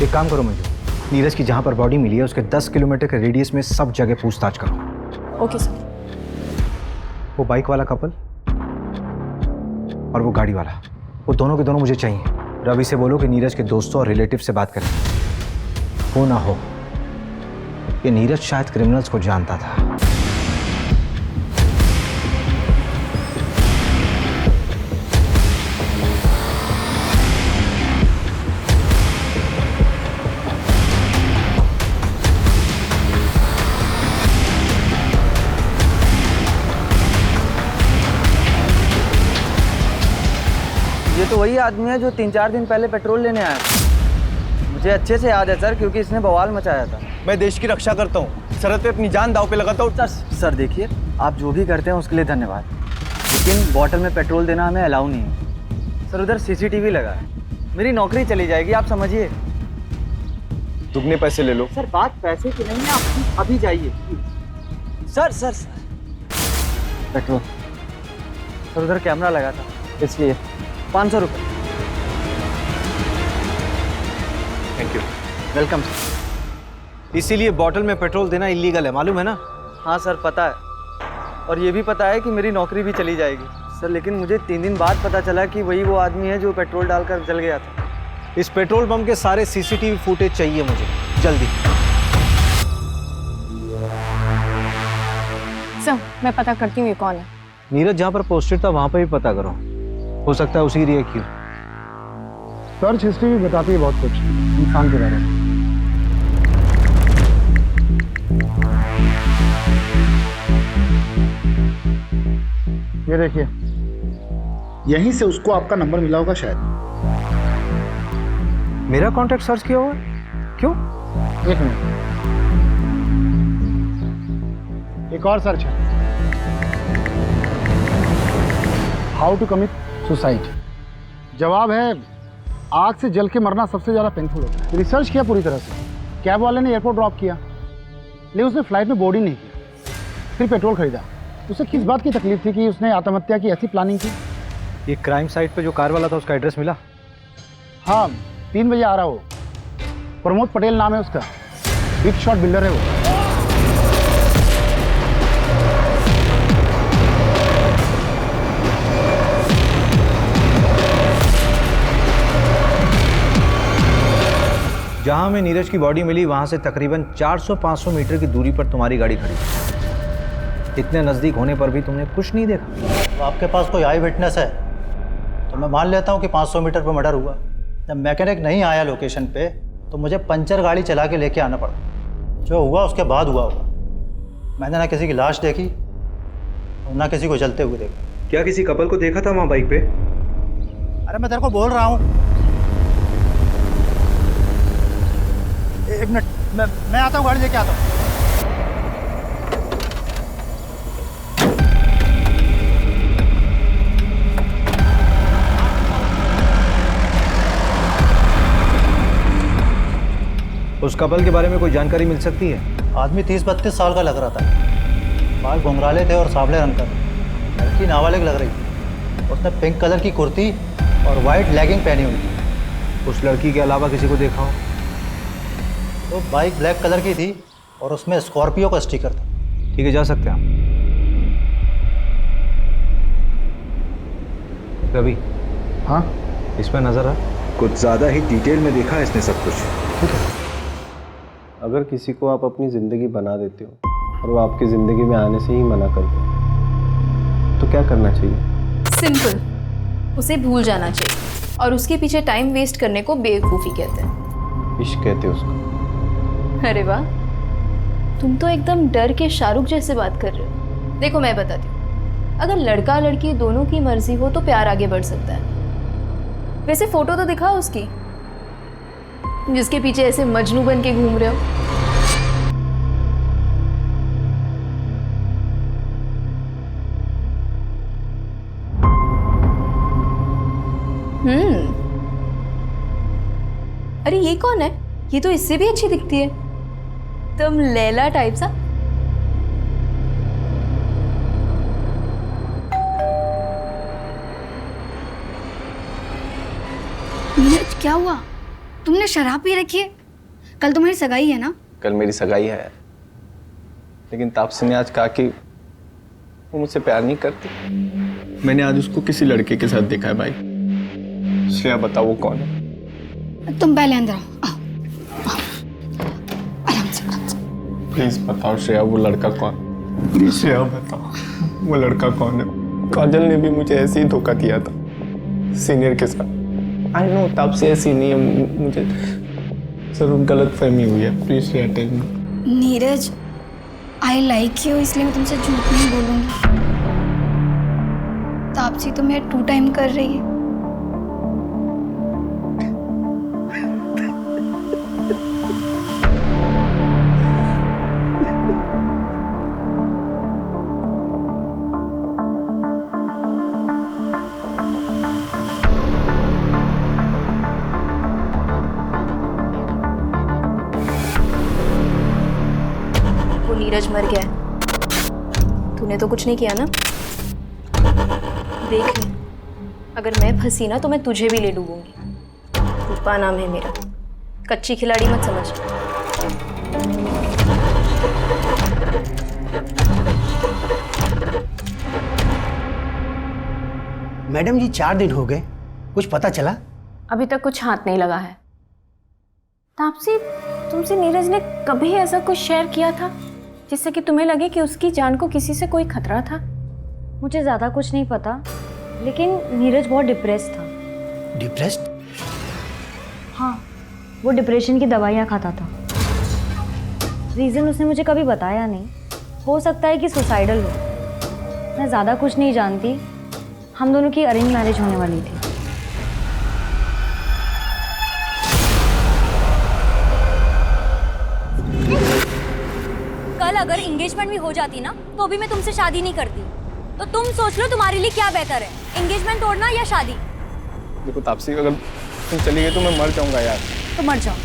एक काम करो मंजू, नीरज की जहाँ पर बॉडी मिली है उसके 10 किलोमीटर के रेडियस में सब जगह पूछताछ करो। Okay sir. वो बाइक वाला कपल और वो गाड़ी वाला, वो दोनों के दोनों मुझे चाहिए। रवि से बोलो कि नीरज के दोस्तों और रिलेटिव से बात करें। हो ना हो ये नीरज शायद क्रिमिनल्स को जानता था। ये तो वही आदमी है जो 3-4 दिन पहले पेट्रोल लेने आया था। मुझे अच्छे से याद है सर, क्योंकि इसने बवाल मचाया था। मैं देश की रक्षा करता हूँ, सरहद पे अपनी जान दांव पे लगाता हूँ। सर देखिए, आप जो भी करते हैं उसके लिए धन्यवाद, लेकिन बॉटल में पेट्रोल देना हमें अलाउ नहीं है। सर, उधर CCTV लगा है, मेरी नौकरी चली जाएगी, आप समझिए। दुगने पैसे ले लो। सर, बात पैसे की नहीं है, आप अभी जाइए। Sir petrol. सर, उधर कैमरा लगा था इसलिए 500 रुपये। Thank you. Welcome sir. इसीलिए बॉटल में पेट्रोल देना इलीगल है, मालूम है ना? हाँ सर, पता है, और ये भी पता है कि मेरी नौकरी भी चली जाएगी सर। लेकिन मुझे 3 दिन बाद पता चला कि वही वो आदमी है जो पेट्रोल डालकर जल गया था। इस पेट्रोल पंप के सारे CCTV फुटेज चाहिए मुझे, जल्दी। सर, मैं पता करती हूँ ये कौन है। नीरज जहाँ पर पोस्टेड था वहाँ पर भी पता करो, हो सकता है उसी रिएक्ट किया। सर्च हिस्ट्री भी बताती है बहुत कुछ इंसान के बारे में। ये देखिए, यहीं से उसको आपका नंबर मिला होगा शायद। मेरा कांटेक्ट सर्च किया हुआ? क्यों? एक मिनट, एक और सर्च है, हाउ टू कमिट सुसाइड। जवाब है, आग से जल के मरना सबसे ज़्यादा पेनफुल होता है। रिसर्च किया पूरी तरह से, कैब वाले ने एयरपोर्ट ड्रॉप किया, लेकिन उसने फ्लाइट में बोर्ड ही नहीं किया, फिर पेट्रोल खरीदा। उसे किस बात की तकलीफ थी कि उसने आत्महत्या की ऐसी प्लानिंग की? ये क्राइम साइट पे जो कार वाला था उसका एड्रेस मिला? हाँ, 3 बजे आ रहा वो। प्रमोद पटेल नाम है उसका, बिग शॉट बिल्डर है वो। जहां हमें नीरज की बॉडी मिली वहां से तकरीबन 400-500 मीटर की दूरी पर तुम्हारी गाड़ी खड़ी थी। इतने नज़दीक होने पर भी तुमने कुछ नहीं देखा। तो आपके पास कोई आई विटनेस है तो मैं मान लेता हूँ कि 500 मीटर पर मर्डर हुआ। जब मैकेनिक नहीं आया लोकेशन पे तो मुझे पंचर गाड़ी चला के लेके आना पड़ा। जो हुआ उसके बाद हुआ होगा। मैंने ना किसी की लाश देखी और ना किसी को जलते हुए देखा। क्या किसी कपल को देखा था वहाँ बाइक पे? अरे मैं तेरे को बोल रहा हूँ, एक मिनट, मैं आता हूँ, गाड़ी लेके आता हूँ। उस कपल के बारे में कोई जानकारी मिल सकती है? आदमी 30-32 साल का लग रहा था, बाल घुंघराले थे और सांवले रंग का। लड़की नाबालिग लग रही थी। उसने पिंक कलर की कुर्ती और वाइट लेगिंग पहनी हुई थी। उस लड़की के अलावा किसी को देखा हो? तो बाइक ब्लैक कलर की थी और उसमें स्कॉर्पियो का स्टिकर था। ठीक है, जा सकते हैं हम। रवि। हाँ, इसमें नजर आ कुछ ज़्यादा ही डिटेल में देखा इसने सब कुछ। ठीक है। अगर किसी को आप अपनी ज़िंदगी बना देते हो और वो आपकी ज़िंदगी में आने से ही मना कर दे तो क्या करना चाहिए? सिंपल, उसे भूल जाना चाहिए और उसके पीछे टाइम वेस्ट करने को बेवकूफ़ी कहते हैं। इश्क कहते हैं उसको। अरे वाह, तुम तो एकदम डर के शाहरुख जैसे बात कर रहे हो। देखो मैं बताती हूँ, अगर लड़का लड़की दोनों की मर्जी हो तो प्यार आगे बढ़ सकता है। वैसे फोटो तो दिखाओ उसकी, जिसके पीछे ऐसे मजनू बन के घूम रहे हो। अरे ये कौन है? ये तो इससे भी अच्छी दिखती है, तुम लैला टाइप सा। नीरज क्या हुआ? तुमने शराब पी रखी है? कल तुम्हारी सगाई है ना? कल मेरी सगाई है, लेकिन तापसी ने आज कहा कि वो मुझसे प्यार नहीं करती। मैंने आज उसको किसी लड़के के साथ देखा है भाई। श्रेया बताओ वो कौन है? तुम पहले अंदर आओ। आराम से आराम से। प्लीज बताओ श्रेया वो लड़का कौन? प्लीज श्रेया बताओ वो लड़का कौन है? काजल ने भी मुझे ऐसे ही धोखा दिया था सीनियर के साथ। आई नो तापसी ऐसी नहीं है, मुझे जरूर गलत फहमी हुई है। Please Shreya tell me. Neeraj I like you, इसलिए मैं तुमसे झूठ नहीं बोलूंगी। तापसी तुम्हें 2 टाइम कर रही है। नीरज मर गया है, तूने तो कुछ नहीं किया ना? देख ले, अगर मैं फंसी ना तो मैं तुझे भी ले डूबूंगी। रूपा नाम है मेरा, कच्ची खिलाड़ी मत समझ। मैडम जी 4 दिन हो गए, कुछ पता चला? अभी तक कुछ हाथ नहीं लगा है। तापसी, तुमसे नीरज ने कभी ऐसा कुछ शेयर किया था जिससे कि तुम्हें लगे कि उसकी जान को किसी से कोई खतरा था? मुझे ज़्यादा कुछ नहीं पता, लेकिन नीरज बहुत डिप्रेस्ड था। डिप्रेस्ड? हाँ, वो डिप्रेशन की दवाइयाँ खाता था। रीज़न उसने मुझे कभी बताया नहीं। हो सकता है कि सुसाइडल हो। मैं ज़्यादा कुछ नहीं जानती। हम दोनों की अरेंज मैरिज होने वाली थी। कल अगर एंगेजमेंट भी हो जाती ना तो भी मैं तुमसे शादी नहीं करती। तो तुम सोच लो तुम्हारे लिए क्या बेहतर है, एंगेजमेंट तोड़ना या शादी? देखो तापसी, अगर तुम चली गई तो मैं मर जाऊंगा यार। तो मर जाओ।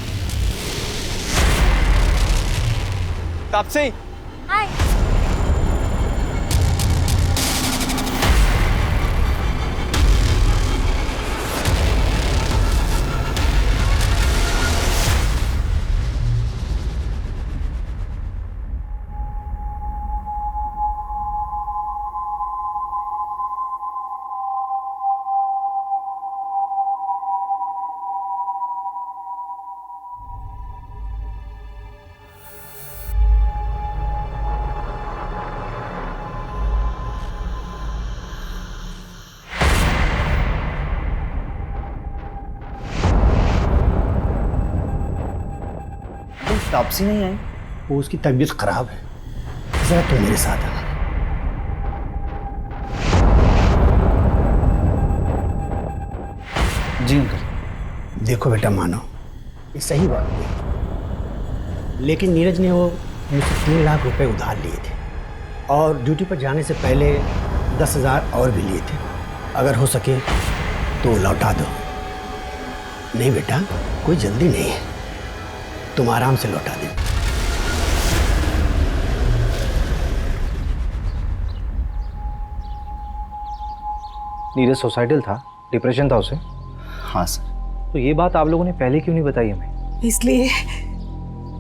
तापसी, हाय। तापसी नहीं आई, वो उसकी तबीयत खराब है। जरा तू मेरे साथ आ। जी अंकल। देखो बेटा, मानो ये सही बात नहीं, लेकिन नीरज ने वो मुझसे 3 लाख रुपए उधार लिए थे और ड्यूटी पर जाने से पहले 10,000 और भी लिए थे। अगर हो सके तो लौटा दो। नहीं बेटा, कोई जल्दी नहीं है, तुम आराम से लौटा दे। नीरज सुसाइडल था, डिप्रेशन था उसे? हाँ सर। तो ये बात आप लोगों ने पहले क्यों नहीं बताई हमें? इसलिए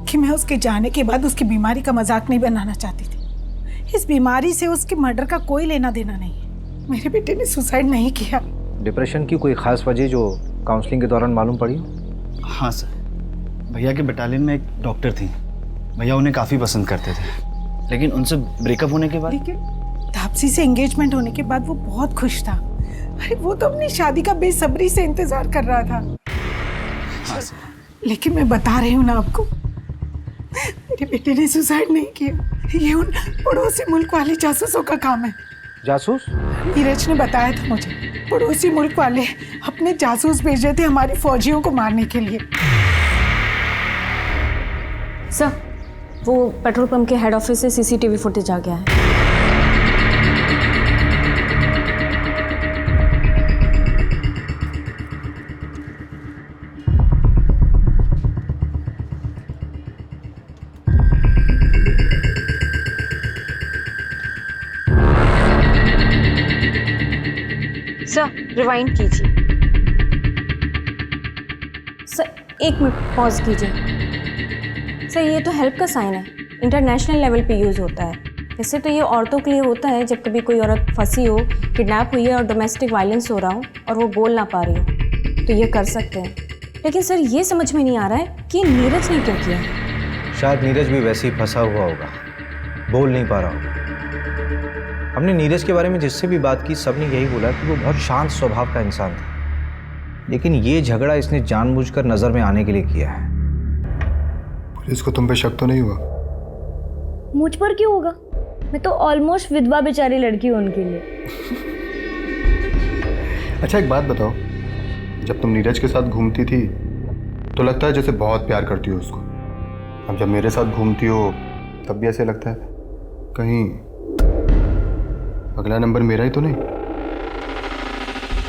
कि मैं उसके जाने के बाद उसकी बीमारी का मजाक नहीं बनाना चाहती थी। इस बीमारी से उसके मर्डर का कोई लेना देना नहीं है। मेरे बेटे ने सुसाइड नहीं किया। डिप्रेशन की कोई खास वजह जो काउंसलिंग के दौरान मालूम पड़ी? हाँ सर, भैया के बटालियन में एक डॉक्टर थी, भैया उन्हें काफ़ी पसंद करते थे, लेकिन उनसे ब्रेकअप होने के बाद। लेकिन तापसी से एंगेजमेंट होने के बाद वो बहुत खुश था। अरे वो तो अपनी शादी का बेसब्री से इंतजार कर रहा था। हाँ सर। लेकिन मैं बता रही हूँ ना आपको, मेरे बेटे ने सुसाइड नहीं किया। ये उन पड़ोसी मुल्क वाले जासूसों का काम है। जासूस? नीरज ने बताया था मुझे, पड़ोसी मुल्क वाले अपने जासूस भेजे थे हमारी फौजियों को मारने के लिए। सर, वो पेट्रोल पंप के हेड ऑफिस से सीसीटीवी फुटेज आ गया है। सर रिवाइंड कीजिए। सर 1 मिनट पॉज कीजिए। सर ये तो हेल्प का साइन है, इंटरनेशनल लेवल पे यूज़ होता है। वैसे तो ये औरतों के लिए होता है जब कभी कोई औरत फंसी हो, किडनैप हुई है और डोमेस्टिक वायलेंस हो रहा हो और वो बोल ना पा रही हो, तो ये कर सकते हैं। लेकिन सर ये समझ में नहीं आ रहा है कि नीरज ने क्या किया। शायद नीरज भी वैसे ही फंसा हुआ होगा, बोल नहीं पा रहा होगा। हमने नीरज के बारे में जिससे भी बात की सबने यही बोला कि वो बहुत शांत स्वभाव का इंसान था, लेकिन ये झगड़ा इसने जानबूझकर नजर में आने के लिए किया है। पुलिस को तुम पे शक तो नहीं हुआ? मुझ पर क्यों होगा? मैं तो ऑलमोस्ट विधवा बेचारी लड़की हूँ उनके लिए। अच्छा एक बात बताओ, जब तुम नीरज के साथ घूमती थी तो लगता है जैसे बहुत प्यार करती हो उसको, अब जब मेरे साथ घूमती हो तब भी ऐसे लगता है कहीं अगला नंबर मेरा ही तो नहीं?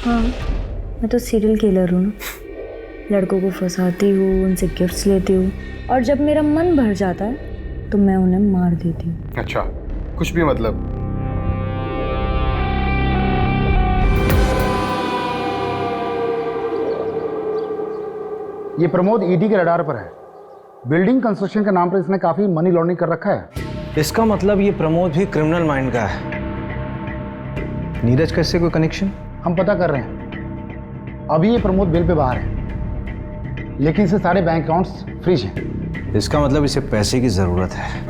हाँ, मैं तो सीरियल किलर हूँ ना। लड़कों को फंसाती हूँ, उनसे गिफ्ट्स लेती हूँ और जब मेरा मन भर जाता है तो मैं उन्हें मार देती हूँ। अच्छा, कुछ भी मतलब। ये प्रमोद ईडी के रडार पर है। बिल्डिंग कंस्ट्रक्शन के नाम पर इसने काफी मनी लॉन्ड्रिंग कर रखा है। इसका मतलब ये प्रमोद भी क्रिमिनल माइंड का है। नीरज का इससे कोई कनेक्शन? हम पता कर रहे हैं। अभी ये प्रमोद बेल पे बाहर है, लेकिन इसे सारे बैंक अकाउंट्स फ्रीज हैं। इसका मतलब इसे पैसे की जरूरत है।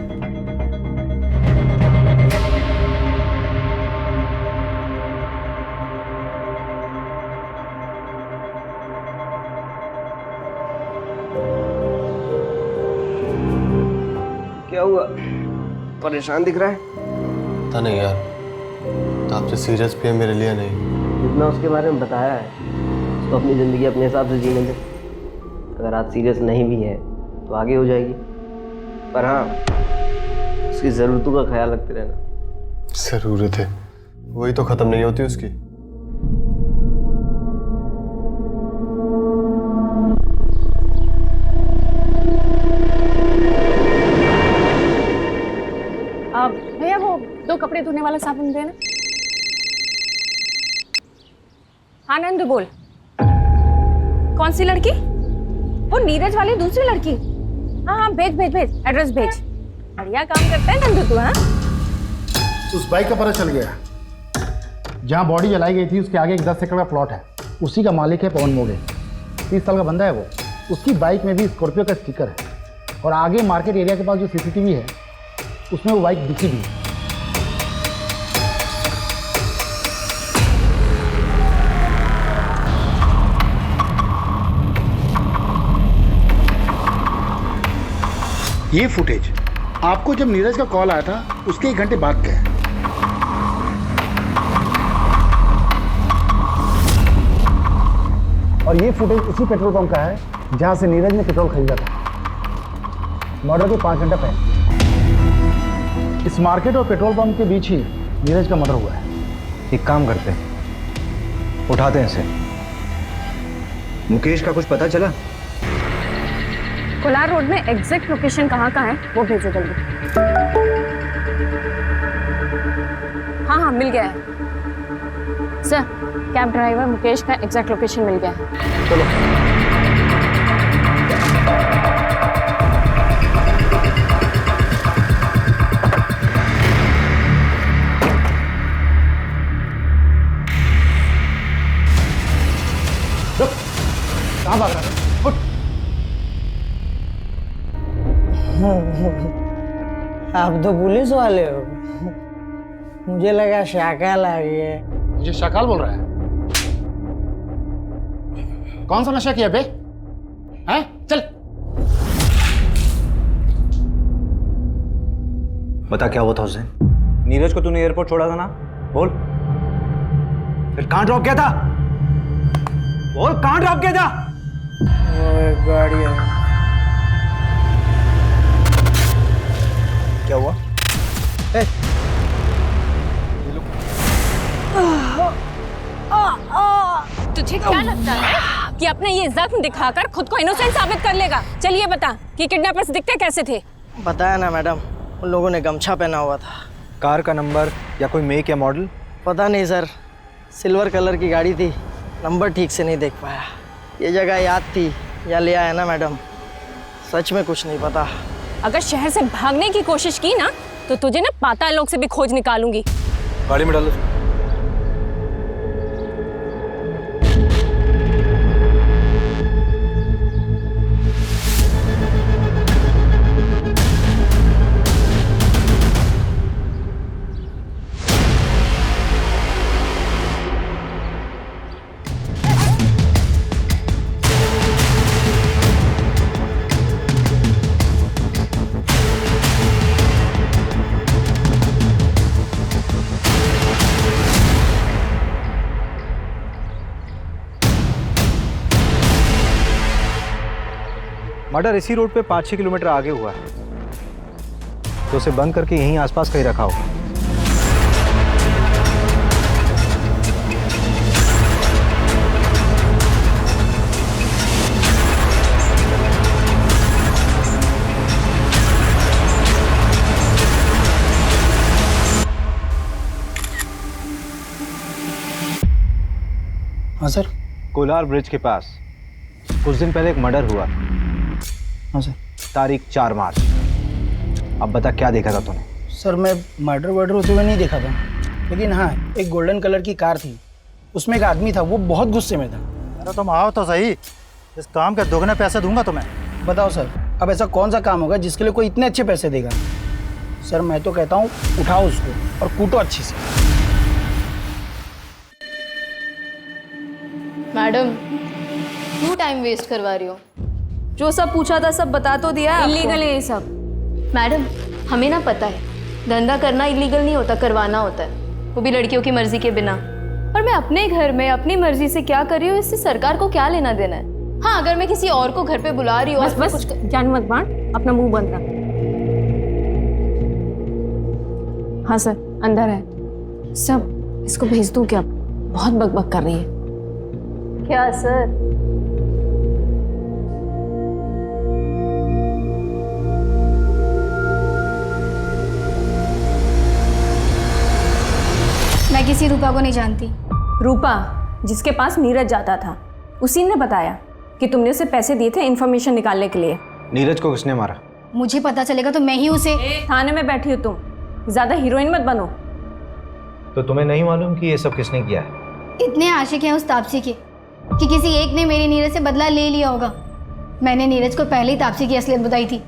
क्या हुआ? परेशान दिख रहा है। पता नहीं यार, तो आपसे सीरियस भी है मेरे लिए नहीं। जितना उसके बारे में बताया है उसको अपनी ज़िंदगी अपने हिसाब से जीने दे। अगर आज सीरियस नहीं भी है तो आगे हो जाएगी, पर हाँ उसकी ज़रूरतों का ख्याल रखते रहना। ज़रूरत है वही तो ख़त्म नहीं होती उसकी। भैया वो 2 कपड़े धोने वाला साबुन देना। हाँ नंद बोल। कौन सी लड़की? वो नीरज वाली दूसरी लड़की। हाँ हाँ भेज भेज भेज, एड्रेस भेज। बढ़िया काम करता है नंदू तू। हाँ उस बाइक का पता चल गया। जहाँ बॉडी जलाई गई थी उसके आगे एक 10 एकड़ का प्लॉट है, उसी का मालिक है पवन मोगे। 30 साल का बंदा है वो। उसकी बाइक में भी स्कॉर्पियो का स्टिकर है और आगे मार्केट एरिया के पास जो सीसीटीवी है उसमें वो बाइक दिखी भी है। ये फुटेज आपको जब नीरज का कॉल आया था उसके 1 घंटे बाद का है। और ये फुटेज उसी पेट्रोल पंप का है जहां से नीरज ने पेट्रोल खरीदा था मर्डर के 5 घंटा पहले। इस मार्केट और पेट्रोल पंप के बीच ही नीरज का मर्डर हुआ है। एक काम करते हैं, उठाते हैं इसे। मुकेश का कुछ पता चला? कोलार रोड में एग्जैक्ट लोकेशन कहाँ का है वो भेजो जल्दी। हाँ हाँ मिल गया है सर। कैब ड्राइवर मुकेश का एग्जैक्ट लोकेशन मिल गया है। चलो कहाँ भाग रहा है? उठ। आप तो पुलिस वाले हो। मुझे लगा शाकाल आ गया। मुझे शाकाल बोल रहा है? कौन सा नशा किया बे? हैं? चल। बता क्या हुआ था उस दिन? नीरज को तूने एयरपोर्ट छोड़ा था ना? बोल। फिर कहाँ ड्रॉप किया था? बोल कहाँ ड्रॉप किया था? वो एक गाड़ी है। क्या हुआ? तुझे क्या लगता है कि अपने ये जख्म दिखाकर खुद को इनोसेंट साबित कर लेगा? चलिए बता कि किडनैपर्स दिखते कैसे थे? बताया ना मैडम, उन लोगों ने गमछा पहना हुआ था। कार का नंबर या कोई मेक या मॉडल? पता नहीं सर, सिल्वर कलर की गाड़ी थी, नंबर ठीक से नहीं देख पाया। ये जगह याद थी या ले आया ना मैडम, सच में कुछ नहीं पता। अगर शहर से भागने की कोशिश की ना तो तुझे ना पाताल लोक से भी खोज निकालूंगी। गाड़ी में डालो। मर्डर इसी रोड पे 5-6 किलोमीटर आगे हुआ है, तो उसे बंद करके यहीं आसपास कहीं रखा होगा। हाँ सर। कोलार ब्रिज के पास कुछ दिन पहले एक मर्डर हुआ। हाँ सर। तारीख 4 मार्च। अब बता क्या देखा था तूने? सर मैं मर्डर वर्डर होते हुए नहीं देखा था, लेकिन हाँ एक गोल्डन कलर की कार थी, उसमें एक आदमी था, वो बहुत गुस्से में था। अरे तुम आओ तो सही, इस काम के दोगुने पैसे दूंगा तुम्हें। बताओ सर, अब ऐसा कौन सा काम होगा जिसके लिए कोई इतने अच्छे पैसे देगा? सर मैं तो कहता हूँ उठाओ उसको और कूटो अच्छे से। मैडम क्यों टाइम वेस्ट करवा रही हो? जो सब पूछा था सब बता तो दिया। इलीगल है ये सब। मैडम हमें ना पता है धंधा करना इलीगल नहीं होता, करवाना होता है, वो भी लड़कियों की मर्जी के बिना। और मैं अपने घर में अपनी मर्जी से क्या कर रही हूँ इससे सरकार को क्या लेना देना है? हाँ अगर मैं किसी और को घर पे बुला रही हूँ। बस जान मत बांट, अपना मुंह बंद रख। हाँ सर अंदर है सब, इसको भेज दूँ क्या? बहुत बकबक कर रही है। क्या सर? मैं किसी रूपा को नहीं जानती। रूपा जिसके पास नीरज जाता था, उसी ने बताया कि तुमने उसे पैसे दिए थे इन्फॉर्मेशन निकालने के लिए। नीरज को किसने मारा? मुझे पता चलेगा तो मैं ही उसे। थाने में बैठी हो तुम, ज्यादा हीरोइन मत बनो। तो तुम्हें नहीं मालूम कि ये सब किसने किया है? इतने आशिक हैं उस तापसी के कि किसी एक ने मेरे नीरज से बदला ले लिया होगा। मैंने नीरज को पहले ही तापसी की असलियत बताई थी,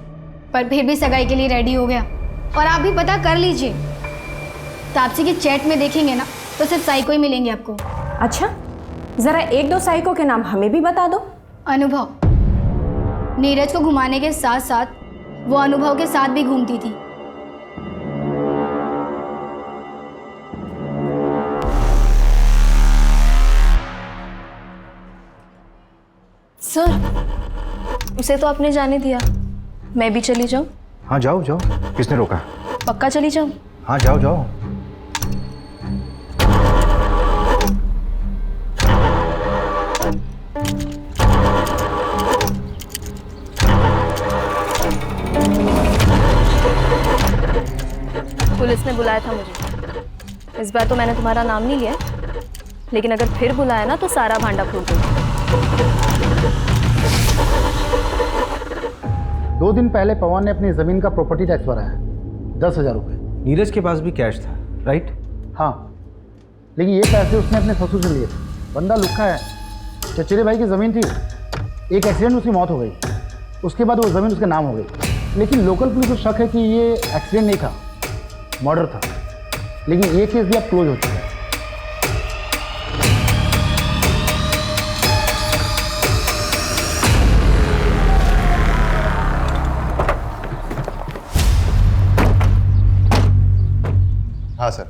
पर फिर भी सगाई के लिए रेडी हो गया। और आप भी पता कर लीजिए, तापसी की चैट में देखेंगे ना तो सिर्फ साइको ही मिलेंगे आपको। अच्छा जरा 1-2 साइको के नाम हमें भी बता दो। अनुभव, नीरज को घुमाने के साथ साथ वो अनुभव के साथ भी घूमती थी। सर उसे तो आपने जाने दिया, मैं भी चली जाऊं? हाँ जाओ जाओ, किसने रोका? पक्का चली जाऊं? हाँ जाओ जाओ। पुलिस ने बुलाया था मुझे। इस बार तो मैंने तुम्हारा नाम नहीं लिया, लेकिन अगर फिर बुलाया ना तो सारा भांडा फोड़ दूंगी। 2 दिन पहले पवन ने अपनी जमीन का प्रॉपर्टी टैक्स भरा है, 10,000 रुपये। नीरज के पास भी कैश था, राइट? हाँ, लेकिन ये पैसे उसने अपने ससुर से लिए थे। बंदा लुक्खा है। चचेरे भाई की ज़मीन थी, एक एक्सीडेंट में उसकी मौत हो गई, उसके बाद वो ज़मीन उसके नाम हो गई। लेकिन लोकल पुलिस को शक है कि ये एक्सीडेंट नहीं था, मर्डर था। लेकिन ये केस भी अब क्लोज हो चुका है। हाँ सर,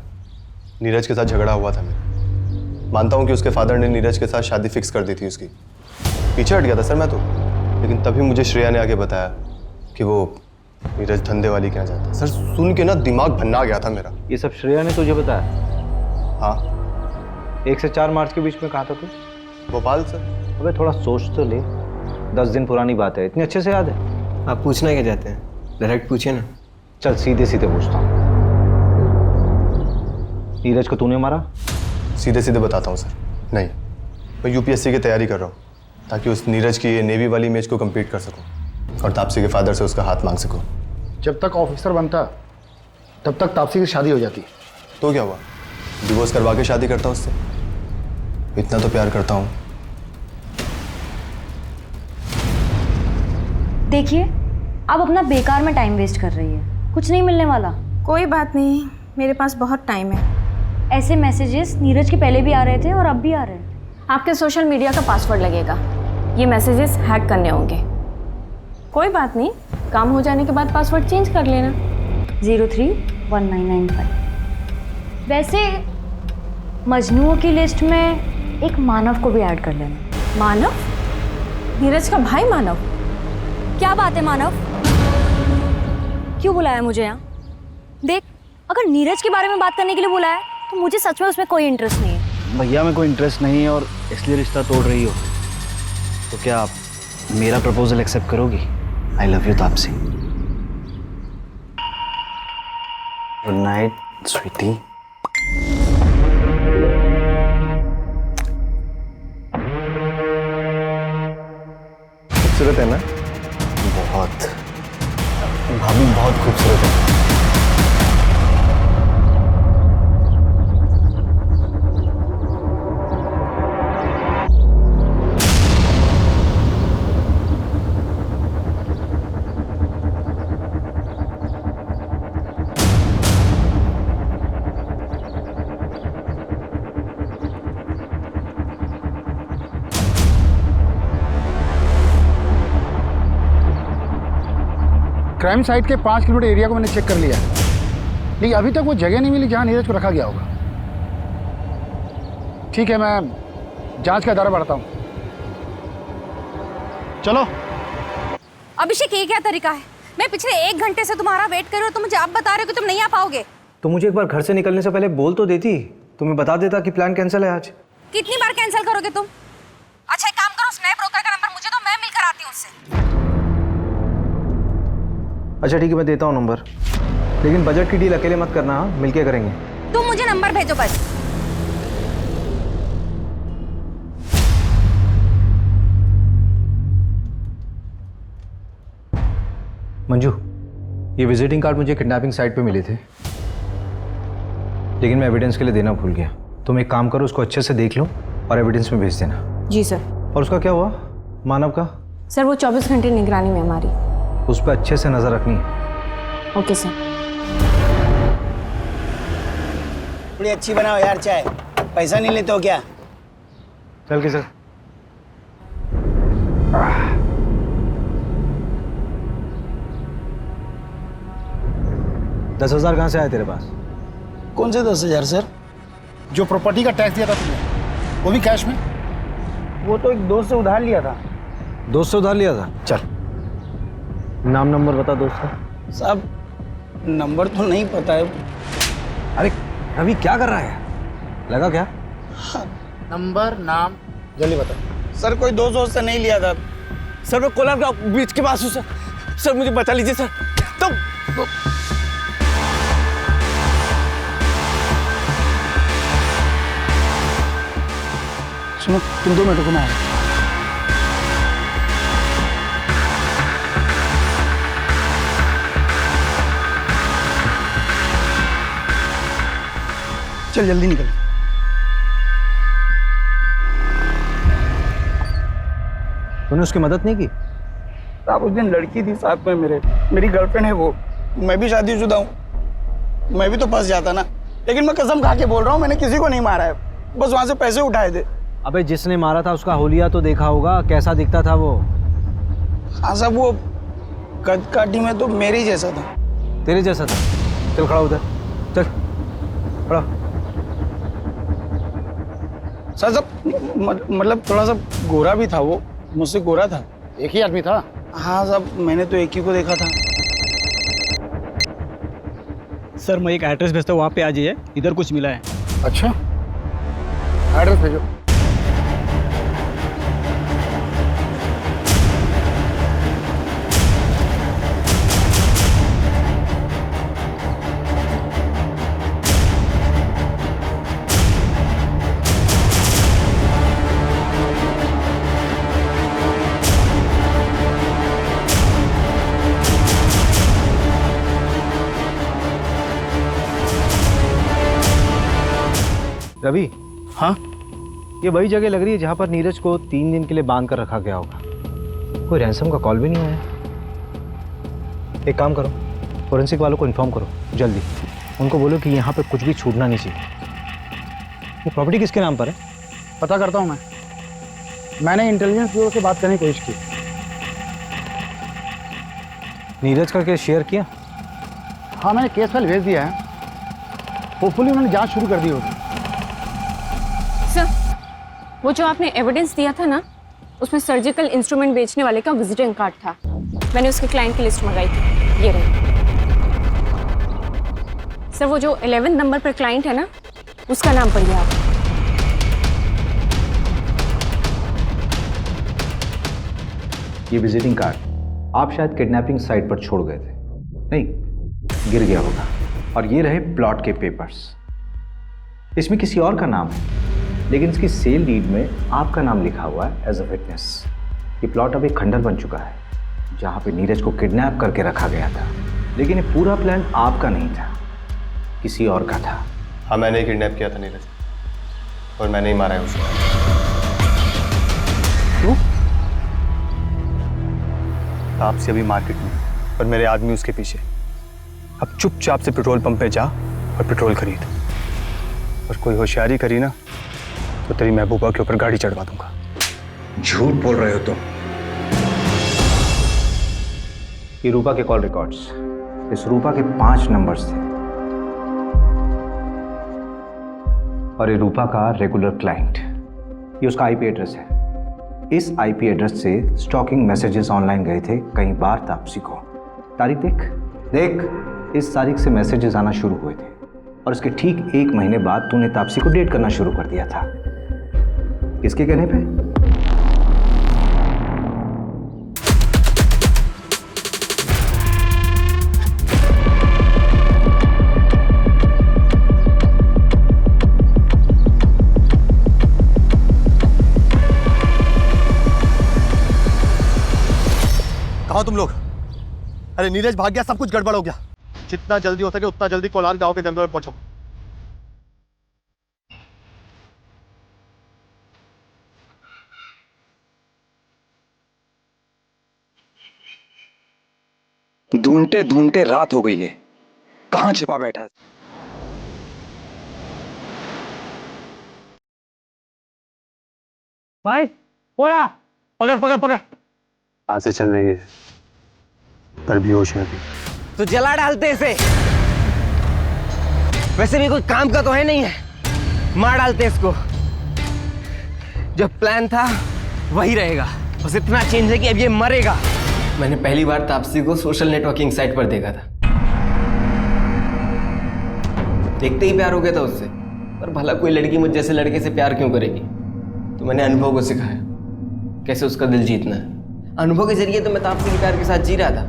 नीरज के साथ झगड़ा हुआ था मेरा। मानता हूँ कि उसके फादर ने नीरज के साथ शादी फिक्स कर दी थी उसकी। पीछे हट गया था सर मैं तो, लेकिन तभी मुझे श्रेया ने आके बताया कि वो नीरज धंधे वाली के यहाँ जाता है। सर सुन के ना दिमाग भन्ना गया था मेरा। ये सब श्रेया ने तुझे बताया? हाँ। 1 से 4 मार्च के बीच में कहाँ था तू? भोपाल सर। अबे थोड़ा सोच तो ले, 10 दिन पुरानी बात है, इतनी अच्छे से याद है? आप पूछना क्या चाहते हैं, डायरेक्ट पूछिए ना। चल सीधे सीधे पूछता हूँ, नीरज को तूने मारा? सीधे सीधे बताता हूँ सर, नहीं, मैं यूपीएससी की तैयारी कर रहा हूँ ताकि उस नीरज की ये नेवी वाली इमेज को कंप्लीट कर सकूँ और तापसी के फादर से उसका हाथ मांग सकूँ। जब तक ऑफिसर बनता तब तक तापसी की शादी हो जाती। तो क्या हुआ, डिवोर्स करवा के शादी करता हूँ उससे, इतना तो प्यार करता हूँ। देखिए, आप अपना बेकार में टाइम वेस्ट कर रही है, कुछ नहीं मिलने वाला। कोई बात नहीं, मेरे पास बहुत टाइम है। ऐसे मैसेजेस नीरज के पहले भी आ रहे थे और अब भी आ रहे हैं। आपके सोशल मीडिया का पासवर्ड लगेगा, ये मैसेजेस हैक करने होंगे। कोई बात नहीं, काम हो जाने के बाद पासवर्ड चेंज कर लेना। 031995। वैसे मजनुओं की लिस्ट में एक मानव को भी ऐड कर लेना। मानव? नीरज का भाई मानव? क्या बात है मानव, क्यों बुलाया मुझे यहाँ? देख, अगर नीरज के बारे में बात करने के लिए बुलाया तो मुझे सच में उसमें कोई इंटरेस्ट नहीं है। भैया में कोई इंटरेस्ट नहीं है और इसलिए रिश्ता तोड़ रही हो, तो क्या आप मेरा प्रपोजल एक्सेप्ट करोगी? I love you Taapsee. Good night sweetie. खूबसूरत है ना? बहुत। भाभी बहुत खूबसूरत है। क्राइम साइट के 5 किलोमीटर एरिया को मैंने चेक कर लिया है, लेकिन अभी तक वो जगह नहीं मिली जहां नीरज को रखा गया होगा। ठीक है, मैं जांच का दायरा बढ़ाता हूं। चलो। अभिषेक, ये क्या तरीका है? मैं पिछले 1 घंटे से तुम्हारा वेट कर रही हूँ, तुम मुझे अब बता रहे हो कि तुम नहीं आ पाओगे। तो मुझे एक बार घर से निकलने से पहले बोल तो देती, तुम्हें बता देता कि प्लान कैंसिल है आज। कितनी बार कैंसिल करोगे तुम? अच्छा, एक काम करो, स्नैप ब्रोकर का नंबर मुझे दो, मैं मिलकर आती हूँ उससे। अच्छा ठीक है, मैं देता हूँ नंबर, लेकिन बजट की डील अकेले मत करना, हाँ, मिलके करेंगे। तुम मुझे नंबर भेजो बस। मंजू, ये विजिटिंग कार्ड मुझे किडनैपिंग साइट पे मिले थे, लेकिन मैं एविडेंस के लिए देना भूल गया। तुम एक काम करो, उसको अच्छे से देख लो और एविडेंस में भेज देना। जी सर। और उसका क्या हुआ, मानव का? सर, वो 24 घंटे निगरानी में हमारी। उस पर अच्छे से नजर रखनी है। Okay sir. थोड़ी अच्छी बनाओ यार चाय, पैसा नहीं लेते हो क्या? चल के सर। दस 10,000 कहाँ से आए तेरे पास? कौन से 10,000 सर? जो प्रॉपर्टी का टैक्स दिया था तुमने, वो भी कैश में? वो तो एक दोस्त से उधार लिया था। दोस्त से उधार लिया था? चल, नाम नंबर बता दोस्त का। साहब, नंबर तो नहीं पता है। अरे अभी क्या कर रहा है, लगा क्या? नंबर, नाम जल्दी बता। सर, कोई दोस्त से नहीं लिया था सर। मैं कोलार का बीच के पास हूँ सर। सर मुझे बचा लीजिए सर। तो सुनो, तुम 2 मिनट को मैं आ रहा हूं। चल जल्दी निकल। तूने उसकी मदद नहीं की? साहब, उस दिन लड़की थी साथ में मेरी गर्लफ्रेंड है वो। मैं भी शादीशुदा हूँ, मैं भी तो फंस जाता ना। लेकिन मैं कसम खा के बोल रहा हूँ, मैंने किसी को नहीं मारा है, बस वहाँ से पैसे उठाए थे। अबे जिसने मारा था उसका होलिया तो देखा होगा, कैसा दिखता था वो? हाँ साहब, वो कद काठी में तो मेरे ही जैसा था। तेरे जैसा था? चल खड़ा उधर, चल खड़ा। सर मतलब थोड़ा सा गोरा भी था वो, मुझसे गोरा था। एक ही आदमी था? हाँ साहब, मैंने तो एक ही को देखा था। सर, मैं एक एड्रेस भेजता हूँ, वहाँ पे आ जाइए, इधर कुछ मिला है। अच्छा, एड्रेस भेजो। रवि। हाँ? ये वही जगह लग रही है जहाँ पर नीरज को 3 दिन के लिए बांध कर रखा गया होगा। कोई रैंसम का कॉल भी नहीं आया। एक काम करो, फोरेंसिक वालों को इन्फॉर्म करो जल्दी। उनको बोलो कि यहाँ पे कुछ भी छूटना नहीं चाहिए। ये प्रॉपर्टी किसके नाम पर है? पता करता हूँ मैं। मैंने इंटेलिजेंस ब्यूरो से बात करने की कोशिश की। नीरज का केस शेयर किया? हाँ, मैंने केस फाइल भेज दिया है। होपफुली उन्होंने जांच शुरू कर दी होगी। सर, वो जो आपने एविडेंस दिया था ना, उसमें सर्जिकल इंस्ट्रूमेंट बेचने वाले का विजिटिंग कार्ड था। मैंने उसके क्लाइंट की लिस्ट मंगाई थी, ये रही। सर, वो जो 11 नंबर पर क्लाइंट है ना, उसका नाम पढ़िए आप। ये विजिटिंग कार्ड आप शायद किडनैपिंग साइट पर छोड़ गए थे। नहीं, गिर गया होगा। और ये रहे प्लॉट के पेपर्स। इसमें किसी और का नाम है, लेकिन इसकी सेल डीड में आपका नाम लिखा हुआ है एज अ विटनेस। ये प्लॉट अभी खंडर बन चुका है, जहाँ पे नीरज को किडनैप करके रखा गया था। लेकिन ये पूरा प्लान आपका नहीं था, किसी और का था। हाँ, मैंने ही किडनैप किया था नीरज, और मैंने ही मारा है उसको। क्यों? तापसी अभी मार्केट में और मेरे आदमी उसके पीछे। अब चुपचाप से पेट्रोल पंप पे जा और पेट्रोल खरीद। और कोई होशियारी करी ना तो तेरी महबूबा के ऊपर गाड़ी चढ़वा दूंगा। झूठ बोल रहे हो तुम। ये रूपा के कॉल रिकॉर्ड्स। इस रूपा के 5 नंबर्स थे और ये रूपा का रेगुलर क्लाइंट। ये उसका आईपी एड्रेस है। इस आईपी एड्रेस से स्टॉकिंग मैसेजेस ऑनलाइन गए थे कई बार तापसी को। तारीख देख, इस तारीख से मैसेजेस आना शुरू हुए थे और इसके ठीक 1 महीने बाद तूने तापसी को डेट करना शुरू कर दिया था। किसके कहने पे? कहाँ तुम लोग? अरे नीरज भाग गया, सब कुछ गड़बड़ हो गया। जितना जल्दी हो सके उतना जल्दी कोलार गांव के जंगल में पहुंचो। ढूंढते ढूंढते रात हो गई है, कहाँ छिपा बैठा है? भाई पकड़ पकड़ पकड़। आज से चल रही है, पर बेहोश है अभी। तो जला डालते इसे। वैसे भी कोई काम का तो है नहीं है, मार डालते इसको। जो प्लान था वही रहेगा, बस इतना चेंज है कि अब ये मरेगा। मैंने पहली बार तापसी को सोशल नेटवर्किंग साइट पर देखा था। देखते ही प्यार हो गया था उससे। पर भला कोई लड़की मुझ जैसे लड़के से प्यार क्यों करेगी? तो मैंने अनुभव को सिखाया कैसे उसका दिल जीतना है। अनुभव के जरिए तो मैं तापसी के प्यार के साथ जी रहा था,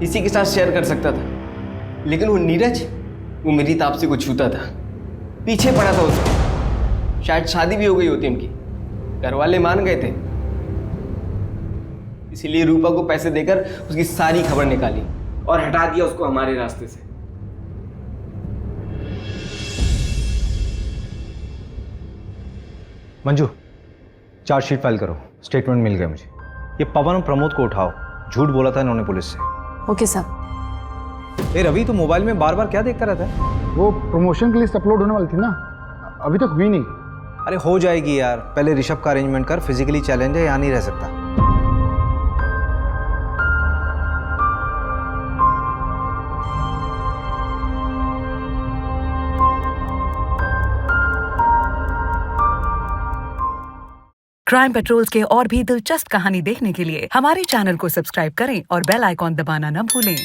इसी के साथ शेयर कर सकता था। लेकिन वो नीरज, वो मेरी तापसी को छूता था, पीछे पड़ा था उसको। शायद शादी भी हो गई होती उनकी, घर वाले मान गए थे। इसीलिए रूपा को पैसे देकर उसकी सारी खबर निकाली और हटा दिया उसको हमारे रास्ते से। मंजू, चार्जशीट फाइल करो। स्टेटमेंट मिल गया मुझे। ये पवन और प्रमोद को उठाओ, झूठ बोला था इन्होंने पुलिस से। ओके साहब। ए रवि, तो मोबाइल में बार बार क्या देखता रहता है? वो प्रमोशन की लिस्ट अपलोड होने वाली थी ना, अभी तक हुई नहीं। अरे हो जाएगी यार, पहले ऋषभ का अरेंजमेंट कर। फिजिकली चैलेंज है, यहाँ नहीं रह सकता। क्राइम पेट्रोल्स के और भी दिलचस्प कहानी देखने के लिए हमारे चैनल को सब्सक्राइब करें और बेल आइकॉन दबाना न भूलें।